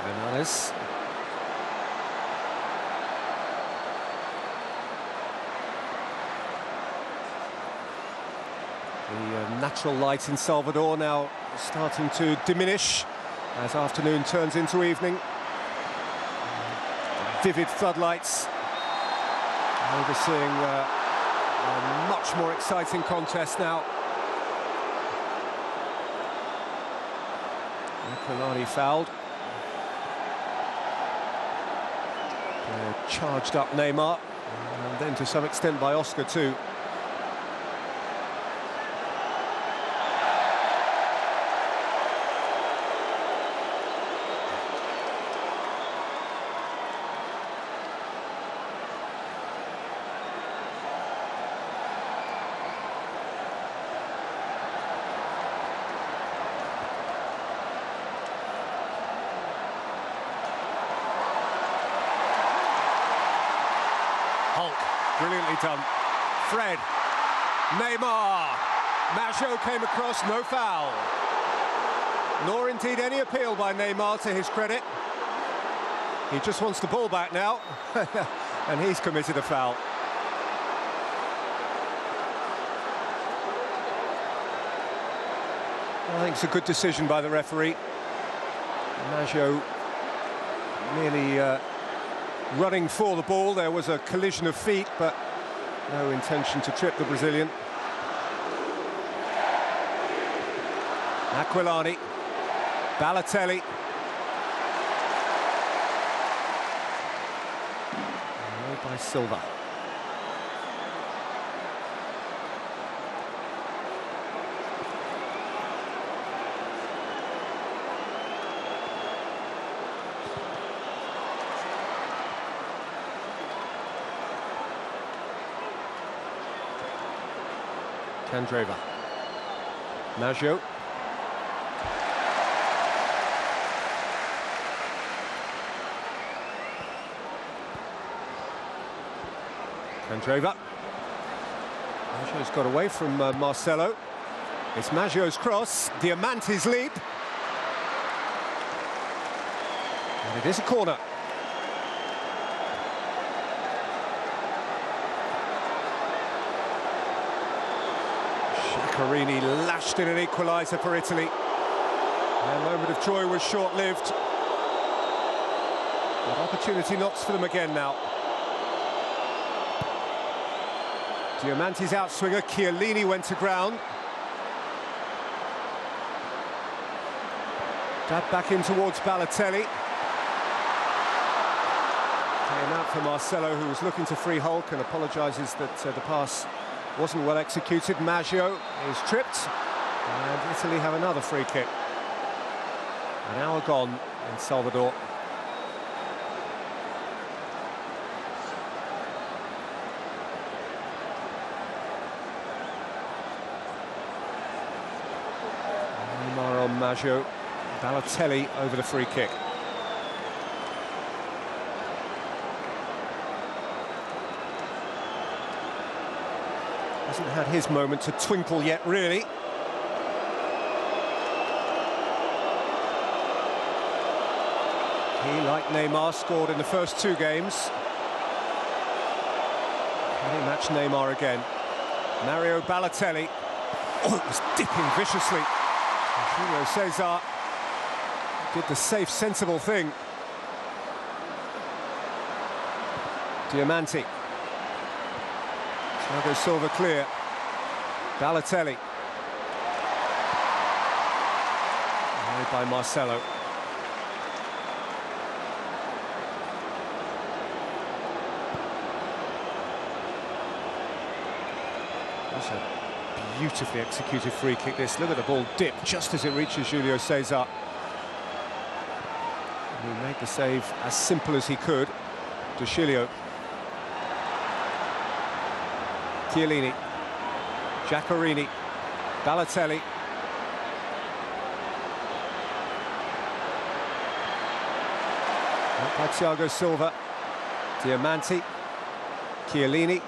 Bernales. The natural light in Salvador now starting to diminish as afternoon turns into evening. Vivid floodlights overseeing a much more exciting contest now. Aquilani fouled. Charged up Neymar, and then to some extent by Oscar too. Brilliantly done. Fred. Neymar. Maggio came across, no foul. Nor indeed any appeal by Neymar, to his credit. He just wants the ball back now. And he's committed a foul. I think it's a good decision by the referee. Maggio merely running for the ball. There was a collision of feet, but no intention to trip the Brazilian. Aquilani, Balotelli. By Silva. Candreva. Maggio. Candreva. Maggio's got away from Marcelo. It's Maggio's cross. Diamante's leap. And it is a corner. Carini lashed in an equaliser for Italy. Their moment of joy was short-lived. But opportunity knocks for them again now. Diamante's outswinger, Chiellini, went to ground. That back in towards Balotelli. Came out for Marcelo, who was looking to free Hulk, and apologises that the pass wasn't well executed. Maggio is tripped, and Italy have another free kick. An hour gone in Salvador. Neymar on Maggio. Balotelli over the free kick. Hasn't had his moment to twinkle yet, really. He, like Neymar, scored in the first 2 games. Can he match Neymar again? Mario Balotelli. Oh, it was dipping viciously. Julio Cesar did the safe, sensible thing. Diamanti. Thiago Silva clear. Balotelli. Made by Marcelo. That's a beautifully executed free kick, this. Look at the ball dip just as it reaches Julio Cesar. And he made the save as simple as he could. De Chilio. Chiellini. Giaccherini. Balotelli. By Thiago Silva. Diamanti. Chiellini.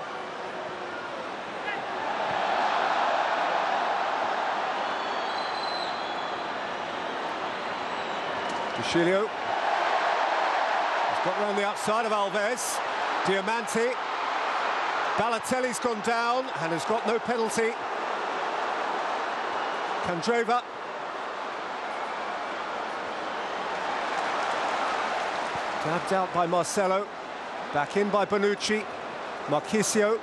De Chilio. He's got round the outside of Alves. Diamanti. Balotelli's gone down and has got no penalty. Candreva. Dabbed out by Marcelo. Back in by Bonucci. Marchisio.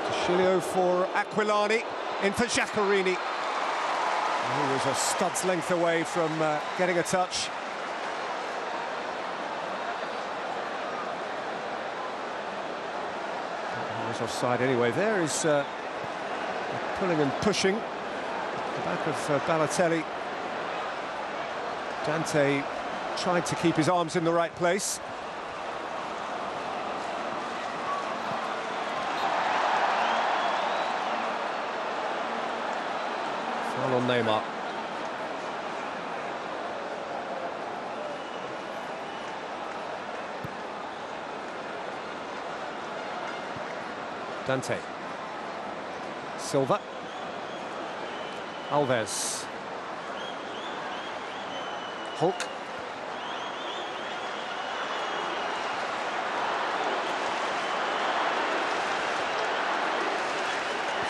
De Chilio for Aquilani. In for Giaccherini. He was a stud's length away from getting a touch. He was offside anyway. There is pulling and pushing. The back of Balotelli. Dante tried to keep his arms in the right place. Foul on Neymar. Dante. Silva. Alves. Hulk.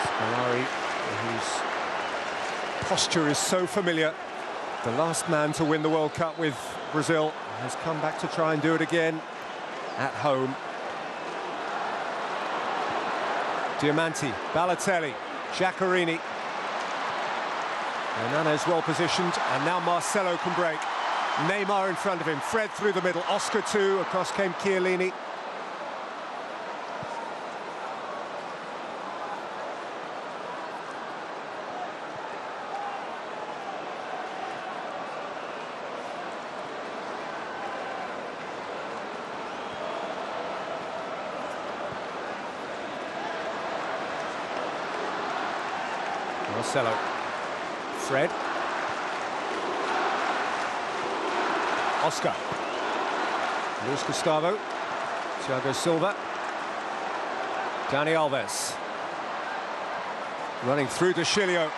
Scolari, whose posture is so familiar. The last man to win the World Cup with Brazil has come back to try and do it again at home. Diamanti, Balotelli, Giaccherini. Hernanes well positioned, and now Marcelo can break. Neymar in front of him, Fred through the middle, Oscar too, across came Chiellini. Marcelo. Fred. Oscar. Luis Gustavo. Thiago Silva. Dani Alves. Running through De Chilio.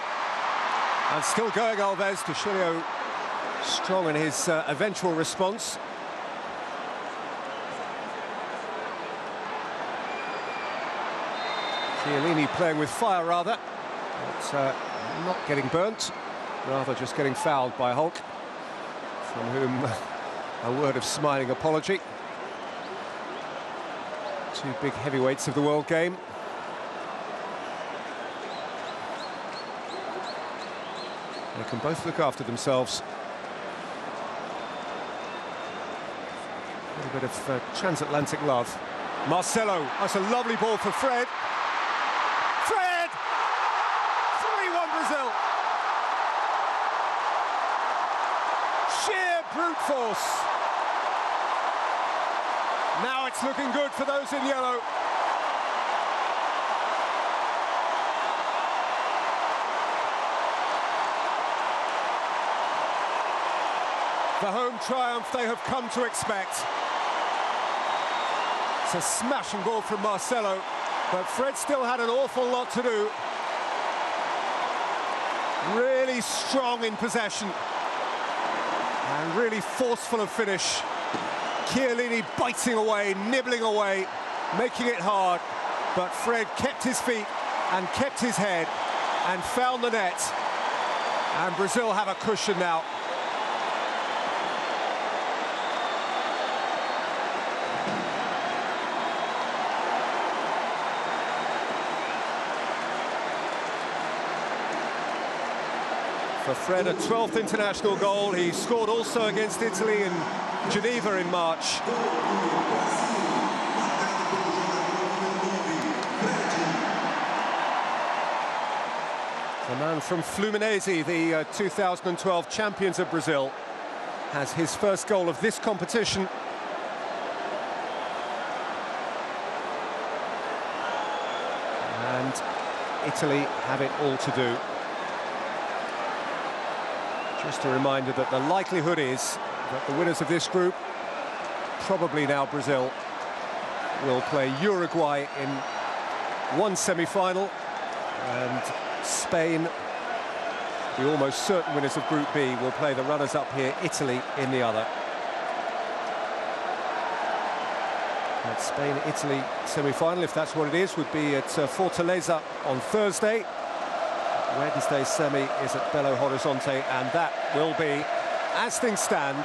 And still going Alves. De Chilio strong in his eventual response. Chiellini playing with fire rather. But not getting burnt, rather just getting fouled by Hulk, from whom a word of smiling apology. Two big heavyweights of the world game. They can both look after themselves. A little bit of transatlantic love. Marcelo, that's a lovely ball for Fred. Fred! 3-1 Brazil. Sheer brute force. Now it's looking good for those in yellow. the home triumph they have come to expect. It's a smashing ball from Marcelo, but Fred still had an awful lot to do. Really strong in possession and really forceful of finish. Chiellini biting away, nibbling away, making it hard, but Fred kept his feet and kept his head and found the net, and Brazil have a cushion now. For Fred, a 12th international goal. He scored also against Italy in Geneva in March. The man from Fluminense, the 2012 champions of Brazil, has his first goal of this competition. And Italy have it all to do. Just a reminder that the likelihood is that the winners of this group, probably now Brazil, will play Uruguay in one semi-final, and Spain, the almost certain winners of Group B, will play the runners-up here, Italy, in the other. That Spain-Italy semi-final, if that's what it is, would be at Fortaleza on Thursday. Wednesday semi is at Belo Horizonte, and that will be, as things stand,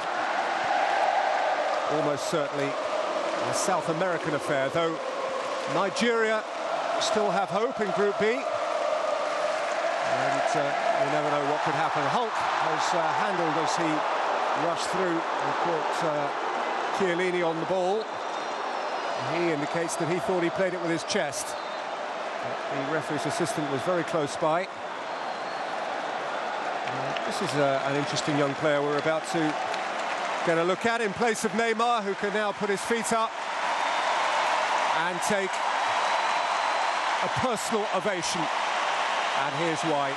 almost certainly a South American affair, though Nigeria still have hope in Group B. And you never know what could happen. Hulk has handled as he rushed through and caught Chiellini on the ball. He indicates that he thought he played it with his chest. But the referee's assistant was very close by. This is an interesting young player we're about to get a look at in place of Neymar, who can now put his feet up and take a personal ovation. And here's why.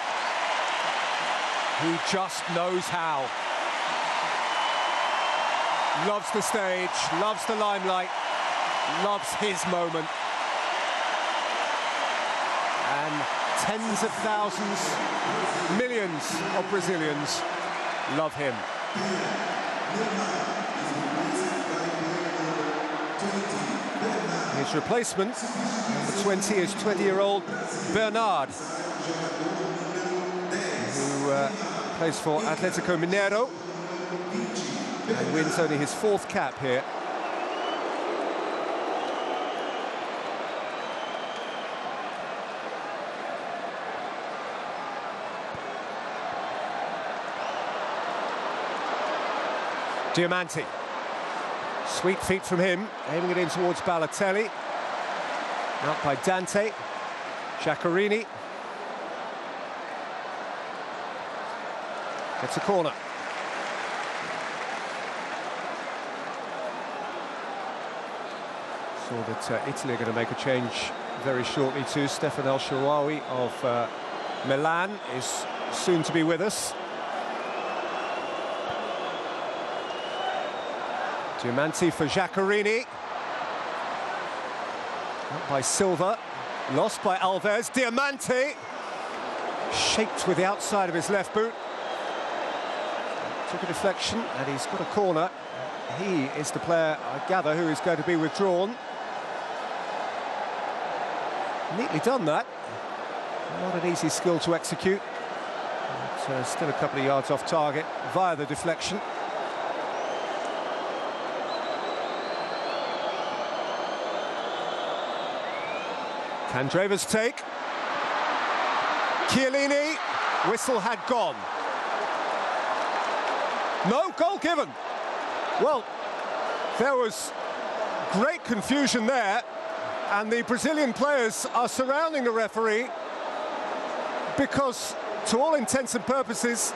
He just knows how. Loves the stage, loves the limelight, loves his moment. And tens of thousands, millions of Brazilians love him. His replacement, number 20, is 20-year-old Bernard, who plays for Atletico Mineiro and wins only his 4th cap here. Diamante, sweet feet from him, aiming it in towards Balotelli. Out by Dante, Giaccherini. Gets a corner. Saw that Italy are going to make a change very shortly too. Stefan El Shaarawy of Milan is soon to be with us. Diamante for Giaccherini. Up by Silva, lost by Alves. Diamante, shaped with the outside of his left boot. Took a deflection, and he's got a corner. He is the player, I gather, who is going to be withdrawn. Neatly done that. Not an easy skill to execute. But, still a couple of yards off target via the deflection. Candreva's take. Chiellini, whistle had gone. No goal given. Well, there was great confusion there, and the Brazilian players are surrounding the referee because, to all intents and purposes,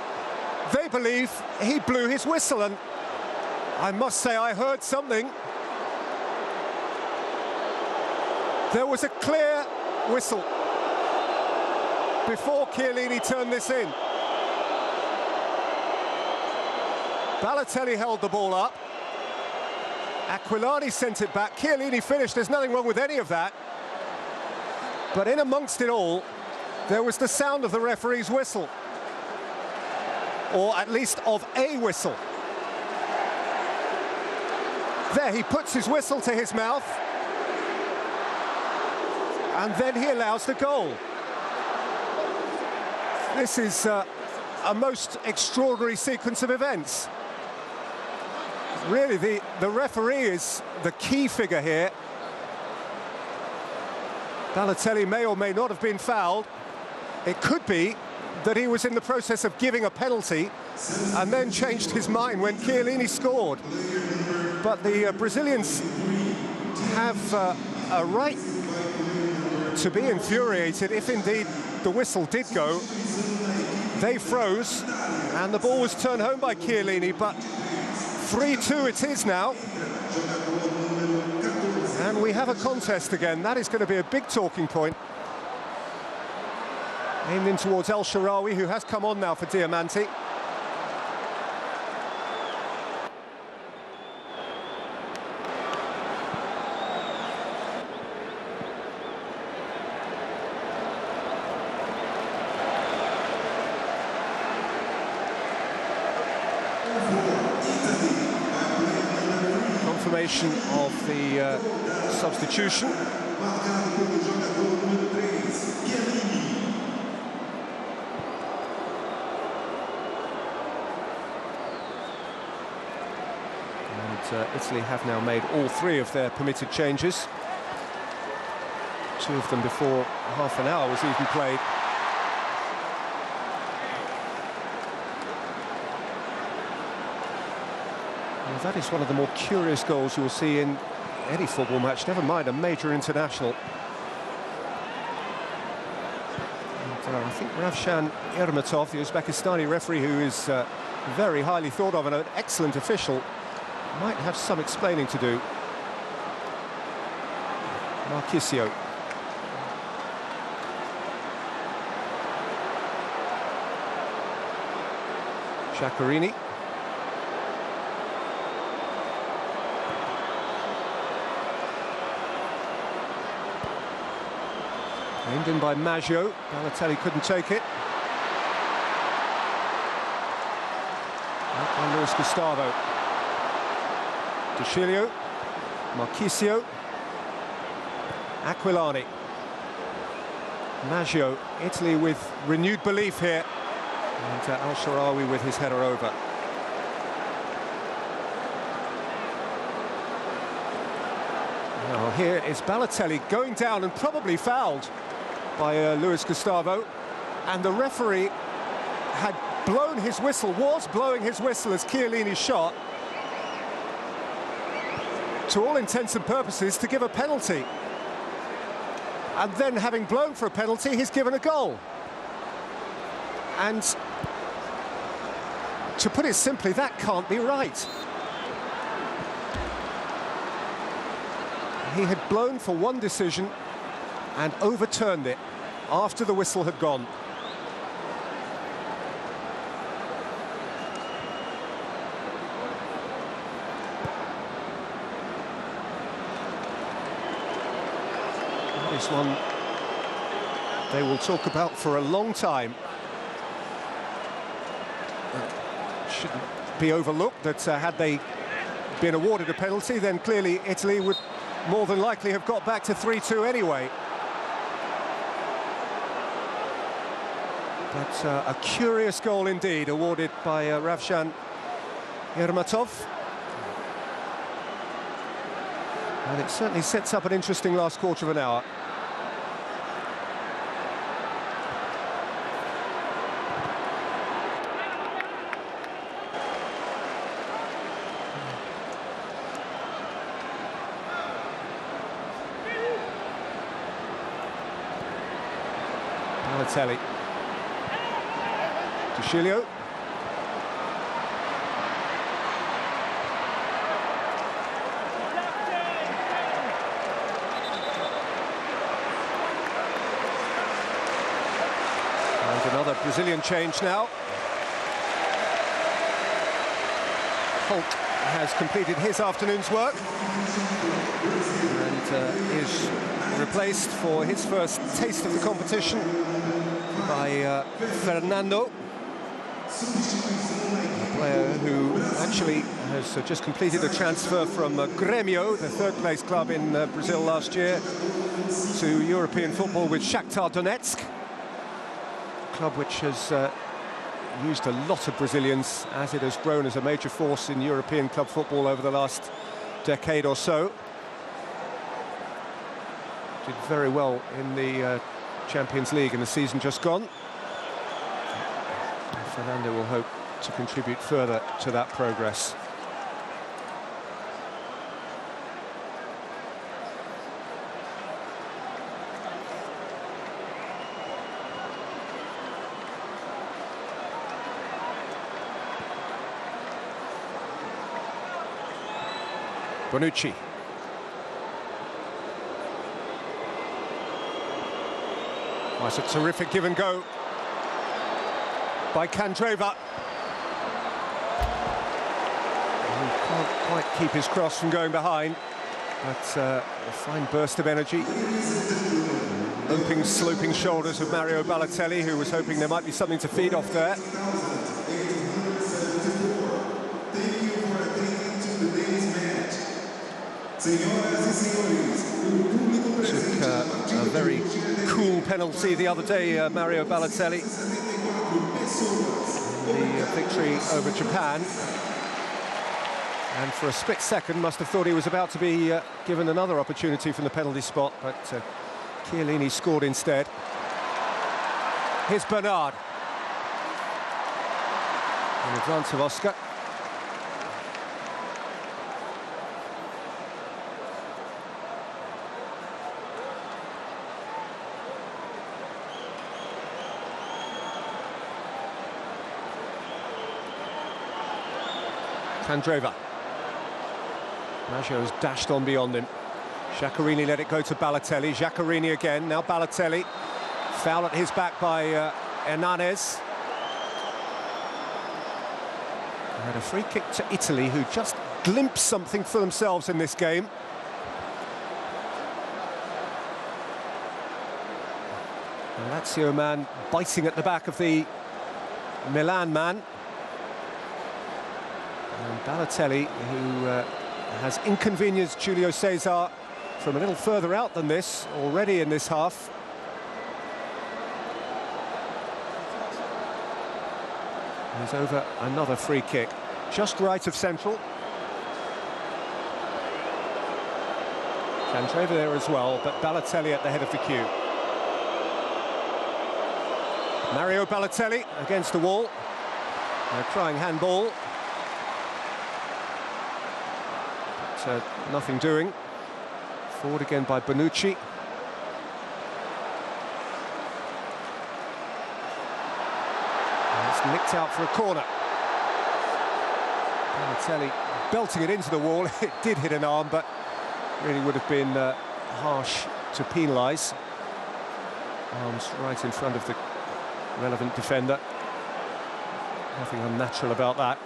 they believe he blew his whistle, and I must say I heard something. There was a clear whistle before Chiellini turned this in. Balotelli held the ball up. Aquilani sent it back. Chiellini finished. There's nothing wrong with any of that. But in amongst it all, there was the sound of the referee's whistle. Or at least of a whistle. There, he puts his whistle to his mouth. And then he allows the goal. This is a most extraordinary sequence of events. Really, the referee is the key figure here. Balotelli may or may not have been fouled. It could be that he was in the process of giving a penalty and then changed his mind when Chiellini scored. But the Brazilians have a right to be infuriated if indeed the whistle did go. They froze and the ball was turned home by Chiellini, but 3-2 it is now. And we have a contest again. That is going to be a big talking point. Aimed in towards El Shaarawy, who has come on now for Diamante. Confirmation of the substitution. And Italy have now made all three of their permitted changes. Two of them before half an hour was even played. Well, that is one of the more curious goals you'll see in any football match, never mind a major international. And, I think Ravshan Ermatov, the Uzbekistani referee, who is very highly thought of and an excellent official, might have some explaining to do. Marchisio. Sciaccherini. Aimed in by Maggio. Balotelli couldn't take it. Out by Luis Gustavo. De Sciglio. Marchisio. Aquilani. Maggio. Italy with renewed belief here. And El Shaarawy with his header over. Now here is Balotelli going down and probably fouled by Luis Gustavo, and the referee had blown his whistle, was blowing his whistle as Chiellini shot, to all intents and purposes to give a penalty. And then, having blown for a penalty, he's given a goal. And to put it simply, that can't be right. He had blown for one decision and overturned it after the whistle had gone. This one they will talk about for a long time. Shouldn't be overlooked that had they been awarded a penalty, then clearly Italy would more than likely have got back to 3-2 anyway. But a curious goal indeed, awarded by Ravshan Ermatov. And it certainly sets up an interesting last quarter of an hour. Balotelli. De Sciglio. And another Brazilian change now. Hulk has completed his afternoon's work and is replaced for his first taste of the competition by Fernando, a player who actually has just completed a transfer from Grêmio, the third-place club in Brazil last year, to European football with Shakhtar Donetsk, a club which has used a lot of Brazilians as it has grown as a major force in European club football over the last decade or so. Did very well in the Champions League in the season just gone. And Fernando will hope to contribute further to that progress. Bonucci. Oh, it's a terrific give and go by Candreva. He can't quite keep his cross from going behind, but a fine burst of energy. Opening, sloping shoulders of Mario Balotelli, who was hoping there might be something to feed off there. Took a very cool penalty the other day, Mario Balotelli, in the victory over Japan, and for a split second must have thought he was about to be given another opportunity from the penalty spot, but Chiellini scored instead. Here's Bernard in advance of Oscar. Candreva. Maggio has dashed on beyond him. Giaccherini let it go to Balotelli. Giaccherini again, now Balotelli. Foul at his back by Hernanes. And a free kick to Italy, who just glimpsed something for themselves in this game. And Lazio man biting at the back of the Milan man. And Balotelli, who has inconvenienced Julio Cesar from a little further out than this, already in this half. He's over another free kick, just right of central. Candreva there as well, but Balotelli at the head of the queue. Mario Balotelli against the wall. They're trying handball. Nothing doing. Forward again by Bonucci. And it's nicked out for a corner. Balotelli belting it into the wall. It did hit an arm, but really would have been harsh to penalise. Arms right in front of the relevant defender. Nothing unnatural about that.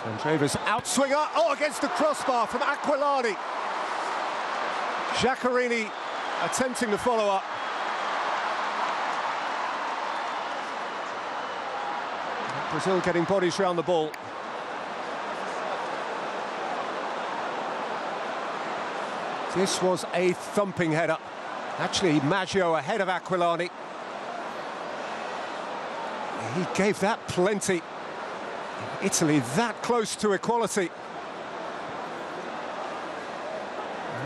Candreva's outswinger, against the crossbar from Aquilani. Giaccherini attempting to follow up. Brazil getting bodies round the ball. This was a thumping header. Actually, Maggio ahead of Aquilani. He gave that plenty. Italy that close to equality.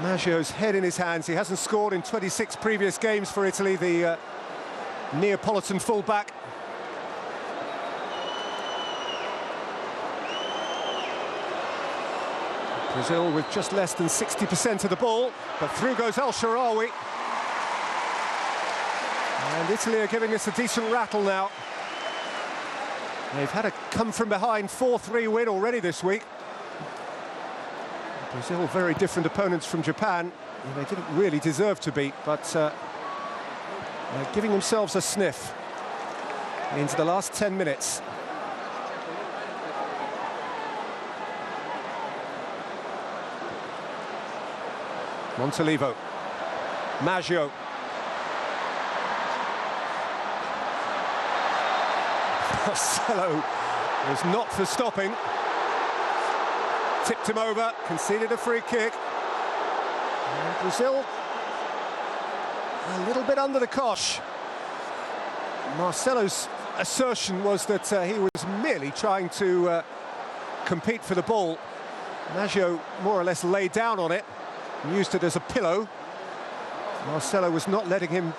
Maggio's head in his hands. He hasn't scored in 26 previous games for Italy, the Neapolitan fullback. Brazil with just less than 60% of the ball, but through goes El Shaarawy. And Italy are giving us a decent rattle now. They've had a come-from-behind 4-3 win already this week. Brazil, very different opponents from Japan. They didn't really deserve to beat, but they're giving themselves a sniff into the last 10 minutes. Montolivo. Maggio. Marcelo was not for stopping. Tipped him over, conceded a free kick. And Brazil a little bit under the cosh. Marcelo's assertion was that he was merely trying to compete for the ball. Maggio more or less laid down on it and used it as a pillow. Marcelo was not letting him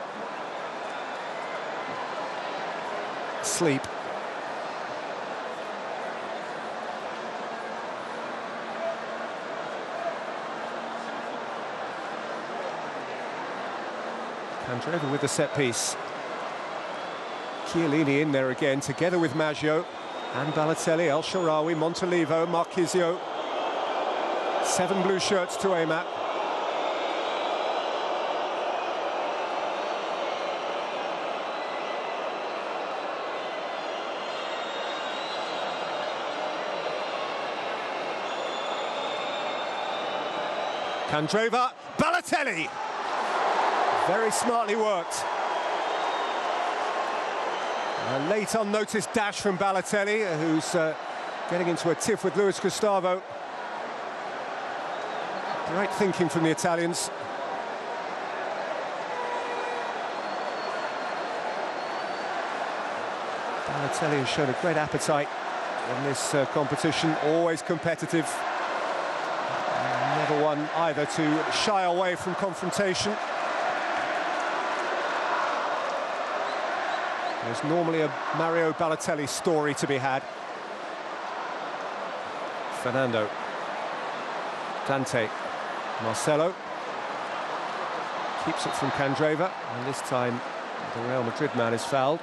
sleep. Candreva with the set piece. Chiellini in there again, together with Maggio and Balotelli, El Shaarawy, Montolivo, Marchisio. 7 blue shirts to aim at. Candreva, Balotelli! Very smartly worked. A late unnoticed dash from Balotelli, who's getting into a tiff with Luis Gustavo. Great thinking from the Italians. Balotelli has shown a great appetite in this competition, always competitive. Never one either to shy away from confrontation. There's normally a Mario Balotelli story to be had. Fernando. Dante. Marcelo. Keeps it from Candreva, and this time the Real Madrid man is fouled.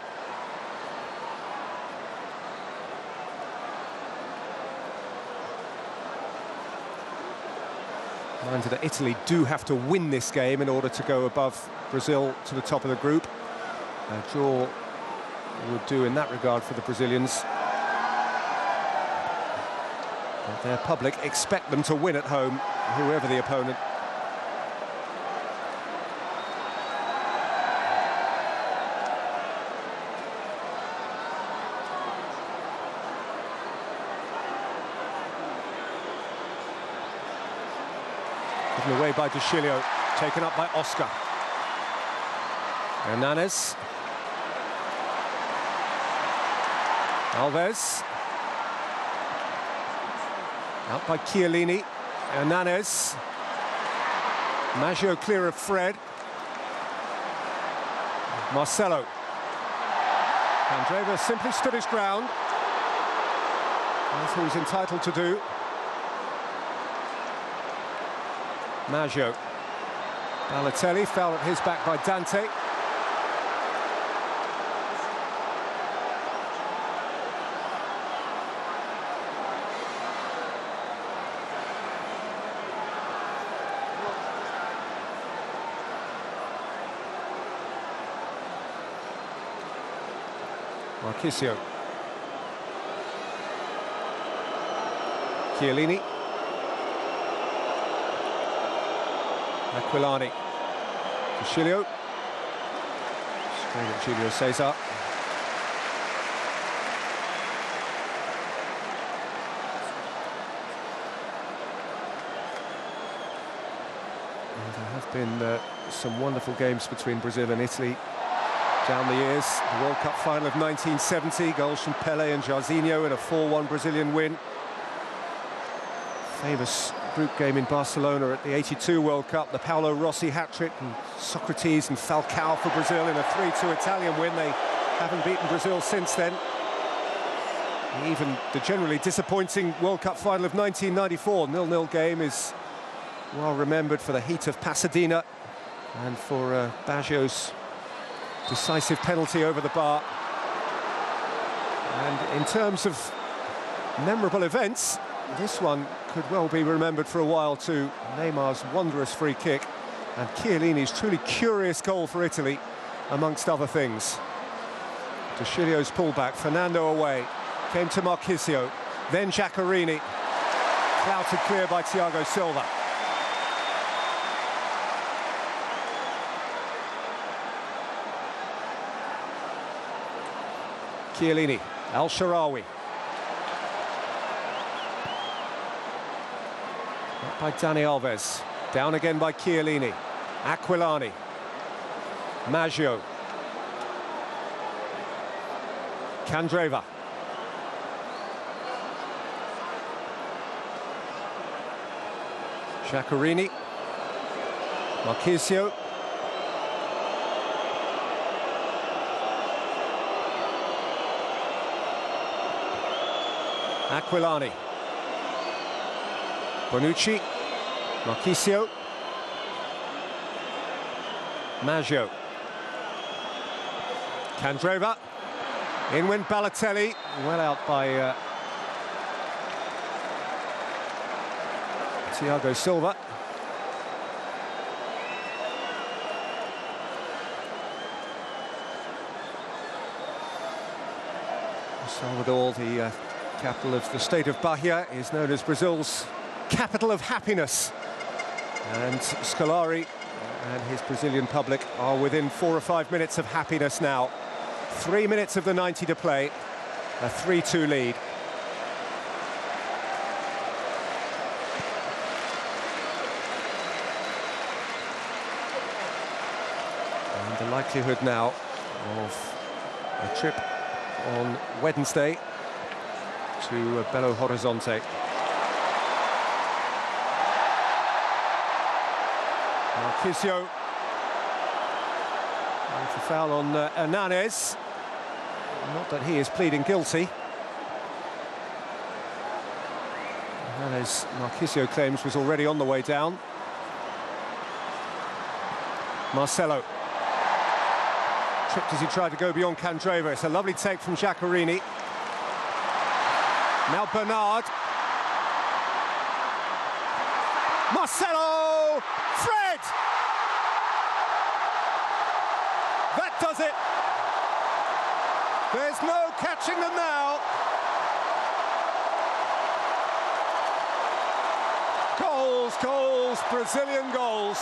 Mind you that Italy do have to win this game in order to go above Brazil to the top of the group. A draw would do in that regard for the Brazilians. But their public expect them to win at home, whoever the opponent. Given away by De Chilio, taken up by Oscar. Hernanes. Alves. Out by Chiellini. Hernanes. Maggio clear of Fred. Marcelo. Candreva simply stood his ground. That's what he's entitled to do. Maggio. Balotelli fell at his back by Dante. Marchisio. Chiellini. Aquilani. De Chilio. Straight at Julio Cesar. And there have been some wonderful games between Brazil and Italy down the years. The World Cup final of 1970, goals from Pelé and Jairzinho in a 4-1 Brazilian win. Famous group game in Barcelona at the 82 World Cup, the Paolo Rossi hat-trick, and Socrates and Falcao for Brazil in a 3-2 Italian win. They haven't beaten Brazil since then. Even the generally disappointing World Cup final of 1994 0-0 game is well remembered for the heat of Pasadena and for Baggio's decisive penalty over the bar. And in terms of memorable events, this one could well be remembered for a while too. Neymar's wondrous free kick and Chiellini's truly curious goal for Italy, amongst other things. De Chilio's pullback, Fernando away, came to Marchisio, then Giaccherini, clouted clear by Thiago Silva. Chiellini, Al-Sharawi. Up by Dani Alves. Down again by Chiellini. Aquilani. Maggio. Candreva. Giaccherini. Marchisio. Aquilani. Bonucci. Marchisio. Maggio. Candreva. In went Balotelli. Well out by Thiago Silva. Salvador, the capital of the state of Bahia, is known as Brazil's capital of happiness. And Scolari and his Brazilian public are within 4 or 5 minutes of happiness now. 3 minutes of the 90 to play, a 3-2 lead. And the likelihood now of a trip on Wednesday to Belo Horizonte. Marchisio. With a foul on Hernanes. Not that he is pleading guilty. Hernanes, Marchisio claims, was already on the way down. Marcelo. Tripped as he tried to go beyond Candreva. It's a lovely take from Giaccherini. Now Bernard. Marcelo! Fred! That does it! There's no catching them now. Goals, goals, Brazilian goals.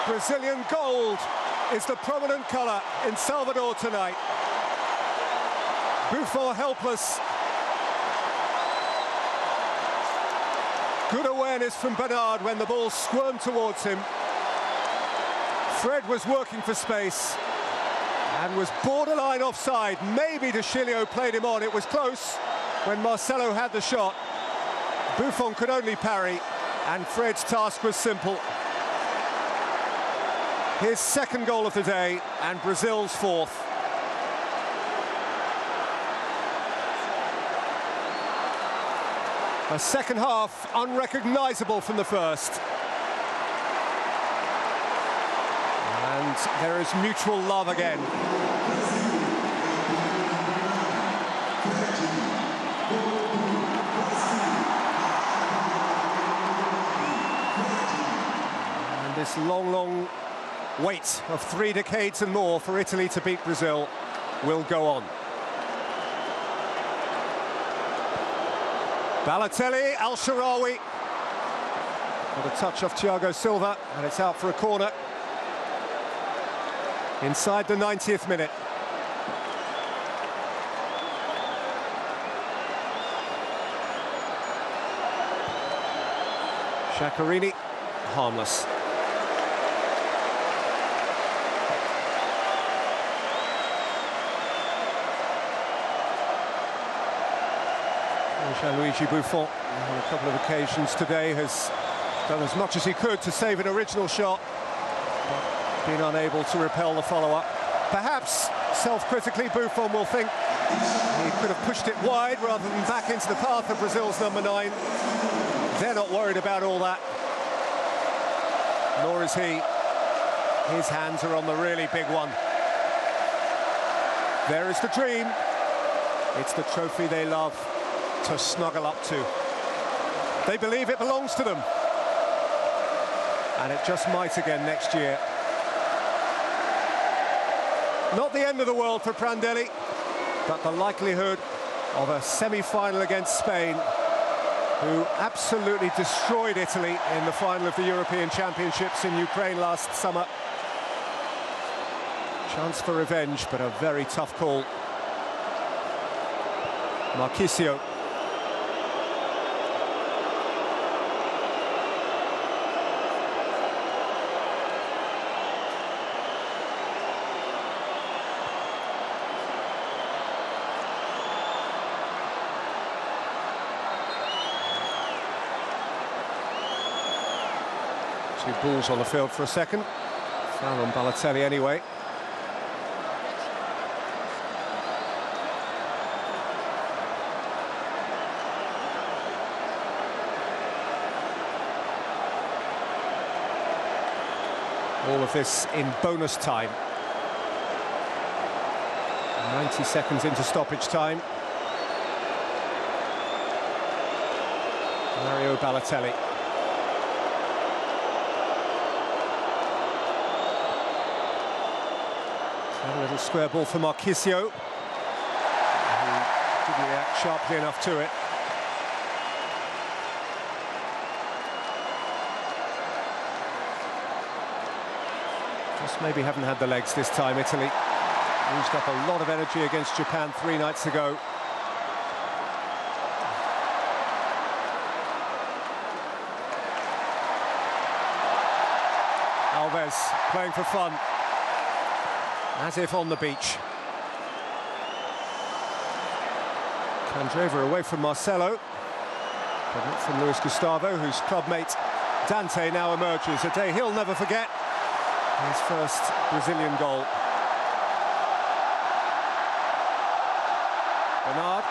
Brazilian gold is the prominent colour in Salvador tonight. Buffon helpless. Good awareness from Bernard when the ball squirmed towards him. Fred was working for space and was borderline offside. Maybe De Chilio played him on. It was close when Marcelo had the shot. Buffon could only parry, and Fred's task was simple. His second goal of the day, and Brazil's fourth. A second half unrecognisable from the first. And there is mutual love again. And this long wait of 3 decades and more for Italy to beat Brazil will go on. Balotelli, Al-Sharawi. Got a touch off Thiago Silva, and it's out for a corner. Inside the 90th minute. Giaccherini, harmless. Gianluigi Buffon, on a couple of occasions today, has done as much as he could to save an original shot, but been unable to repel the follow-up. Perhaps, self-critically, Buffon will think he could have pushed it wide rather than back into the path of Brazil's number 9. They're not worried about all that, nor is he. His hands are on the really big one. There is the dream. It's the trophy they love to snuggle up to. They believe it belongs to them. And it just might again next year. Not the end of the world for Prandelli, but the likelihood of a semi-final against Spain, who absolutely destroyed Italy in the final of the European Championships in Ukraine last summer. Chance for revenge, but a very tough call. Marchisio. Two balls on the field for a second. Foul on Balotelli anyway. All of this in bonus time. 90 seconds into stoppage time. Mario Balotelli. A little square ball for Marchisio, who didn't react sharply enough to it. Just maybe haven't had the legs this time, Italy. Used up a lot of energy against Japan 3 nights ago. Alves playing for fun, as if on the beach. Candreva away from Marcelo, but not from Luis Gustavo, whose clubmate Dante now emerges. A day he'll never forget. His first Brazilian goal. Bernard.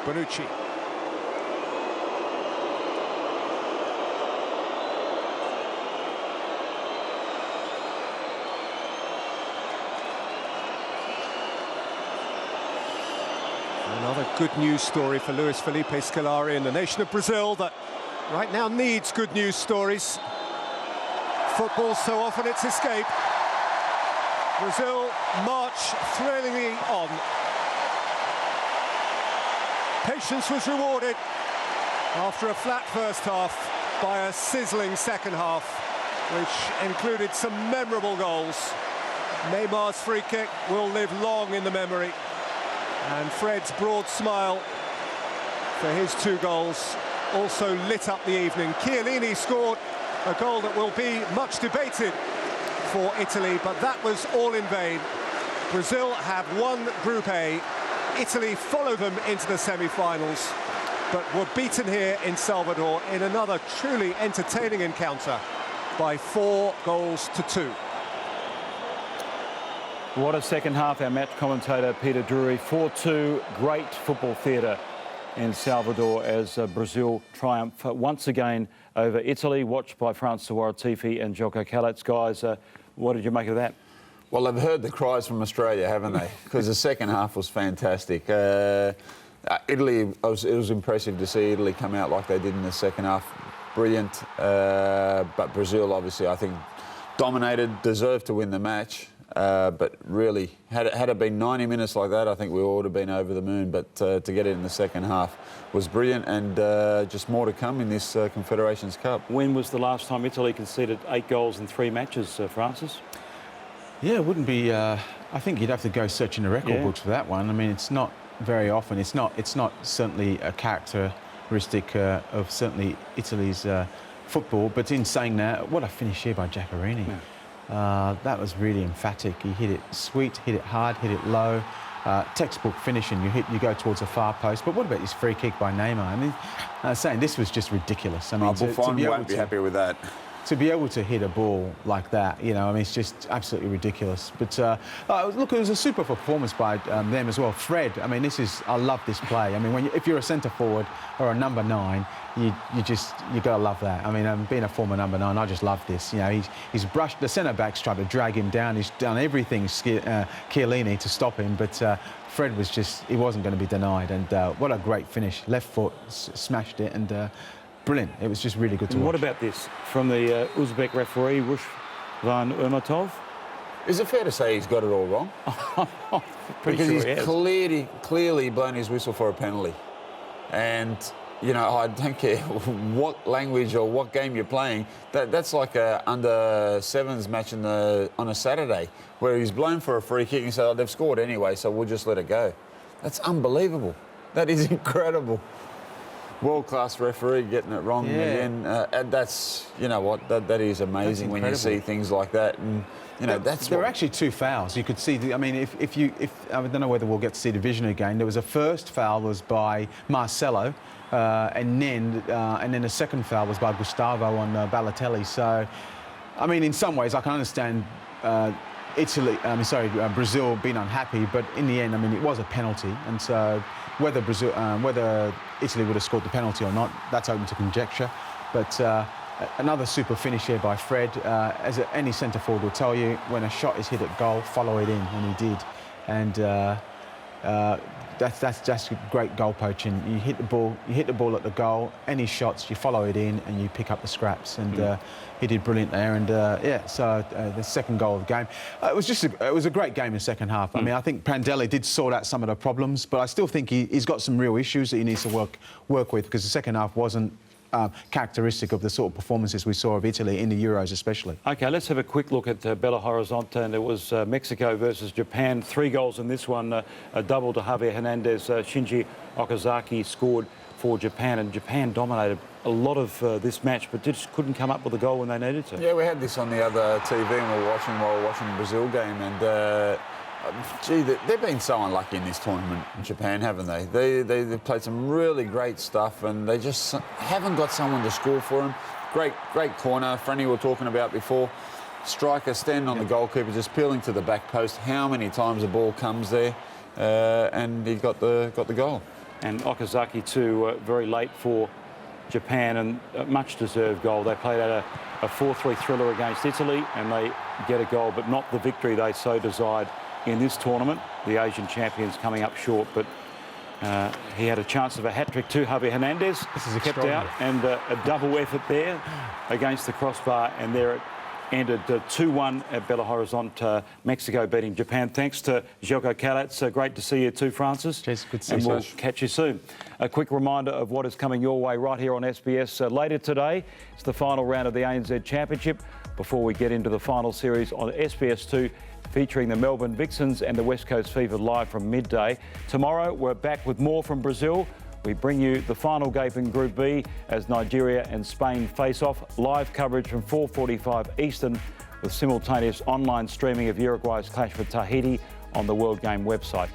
Bonucci. Another good news story for Luis Felipe Scolari and the nation of Brazil that right now needs good news stories. Football so often its escape. Brazil march thrillingly on. Patience was rewarded after a flat first half by a sizzling second half, which included some memorable goals. Neymar's free kick will live long in the memory, and Fred's broad smile for his 2 goals also lit up the evening. Chiellini scored a goal that will be much debated for Italy, but that was all in vain. Brazil have won Group A. Italy follow them into the semi-finals, but were beaten here in Salvador in another truly entertaining encounter by 4 goals to 2. What a second half, our match commentator Peter Drury. 4-2, great football theatre in Salvador as Brazil triumph once again over Italy, watched by Francois Latifi and Joko Kalets. Guys, what did you make of that? Well, they've heard the cries from Australia, haven't they? Because the second half was fantastic. Italy, it was impressive to see Italy come out like they did in the second half. Brilliant. But Brazil, obviously, I think, dominated, deserved to win the match. But really, had it been 90 minutes like that, I think we all would have been over the moon. But to get it in the second half was brilliant, and just more to come in this Confederations Cup. When was the last time Italy conceded 8 goals in 3 matches, Francis? Yeah, it wouldn't be. I think you'd have to go searching the record books for that one. I mean, it's not very often. It's not certainly a characteristic of certainly Italy's football. But in saying that, what a finish here by Giaccherini. Yeah. That was really emphatic. He hit it sweet, hit it hard, hit it low. Textbook finishing. You go towards a far post. But what about this free kick by Neymar? I mean, saying this was just ridiculous. I mean, Buffon won't be happy with that. To be able to hit a ball like that, you know, I mean, it's just absolutely ridiculous. But look, it was a super performance by them as well. Fred, I mean, I love this play. I mean, if you're a centre forward or a number 9, you gotta love that. I mean, being a former number 9, I just love this. You know, he's brushed the centre backs, tried to drag him down. He's done everything, Chiellini, to stop him. But Fred he wasn't going to be denied. And what a great finish! Left foot smashed it, and brilliant. It was just really good to watch. What about this from the Uzbek referee, Ruslan Urmatov? Is it fair to say he's got it all wrong? Pretty because sure he's clearly blown his whistle for a penalty. And you know, I don't care what language or what game you're playing. That's like a under-7s match on a Saturday where he's blown for a free kick and said, oh, they've scored anyway, so we'll just let it go. That's unbelievable. That is incredible. World-class referee getting it wrong again. And that's, you know what, that is amazing when you see things like that. And, you know, there were actually 2 fouls. You could see, I mean, if I don't know whether we'll get to see the vision again. There was a first foul was by Marcelo, and then the second foul was by Gustavo on Balotelli. So, I mean, in some ways, I can understand Brazil being unhappy, but in the end, I mean, it was a penalty, and so whether Italy would have scored the penalty or not, that's open to conjecture. But another super finish here by Fred. As any centre forward will tell you, when a shot is hit at goal, follow it in, and he did. And that's just great goal poaching. You hit the ball at the goal. Any shots, you follow it in, and you pick up the scraps. And he did brilliant there. And so the second goal of the game. It was a great game in the second half. I mean, I think Prandelli did sort out some of the problems, but I still think he's got some real issues that he needs to work with, because the second half wasn't characteristic of the sort of performances we saw of Italy in the Euros especially. OK, let's have a quick look at Belo Horizonte. And it was Mexico versus Japan. 3 goals in this one, a double to Javier Hernandez. Shinji Okazaki scored for Japan, and Japan dominated a lot of this match, but just couldn't come up with a goal when they needed to. Yeah, we had this on the other TV and we were watching while we were watching the Brazil game, and gee, they've been so unlucky in this tournament, Japan, haven't they? They've played some really great stuff, and they just haven't got someone to score for them. Great corner. Franny were talking about before. Striker standing on the goalkeeper, just peeling to the back post. How many times the ball comes there, and he got the goal. And Okazaki too, very late for Japan, and a much-deserved goal. They played out a 4-3 thriller against Italy, and they get a goal, but not the victory they so desired in this tournament. The Asian champions coming up short, but he had a chance of a hat-trick too. Javier Hernandez kept out, and a double effort there against the crossbar, and there it ended 2-1 at Belo Horizonte. Mexico beating Japan. Thanks to Jelko Kalatz. Great to see you too, Francis. Cheers, good to see you. And you. we'll catch you soon. A quick reminder of what is coming your way right here on SBS. Later today, it's the final round of the ANZ Championship before we get into the final series on SBS2, featuring the Melbourne Vixens and the West Coast Fever live from midday. Tomorrow, we're back with more from Brazil. We bring you the final game in Group B as Nigeria and Spain face off. Live coverage from 4:45 Eastern with simultaneous online streaming of Uruguay's clash with Tahiti on the World Game website.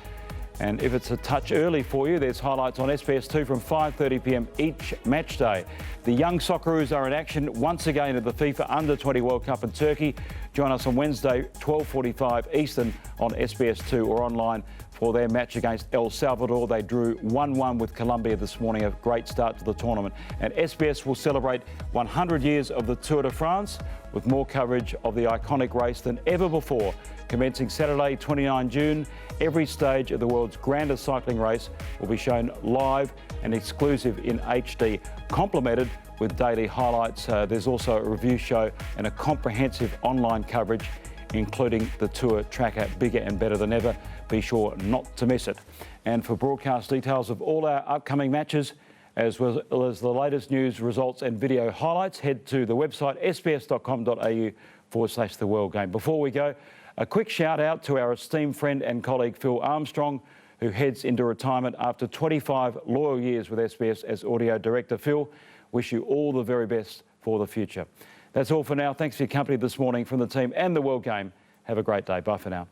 And if it's a touch early for you, there's highlights on SBS2 from 5:30 p.m. each match day. The young Socceroos are in action once again at the FIFA Under-20 World Cup in Turkey. Join us on Wednesday, 12:45 Eastern on SBS2 or online for their match against El Salvador. They drew 1-1 with Colombia this morning, a great start to the tournament. And SBS will celebrate 100 years of the Tour de France with more coverage of the iconic race than ever before. Commencing Saturday, 29 June, every stage of the world's grandest cycling race will be shown live and exclusive in HD, complemented with daily highlights. There's also a review show and a comprehensive online coverage, including the Tour tracker, bigger and better than ever. Be sure not to miss it. And for broadcast details of all our upcoming matches, as well as the latest news, results and video highlights, head to the website sbs.com.au/The World Game. Before we go, a quick shout out to our esteemed friend and colleague Phil Armstrong, who heads into retirement after 25 loyal years with SBS as audio director. Phil, wish you all the very best for the future. That's all for now. Thanks for your company this morning from the team and the World Game. Have a great day. Bye for now.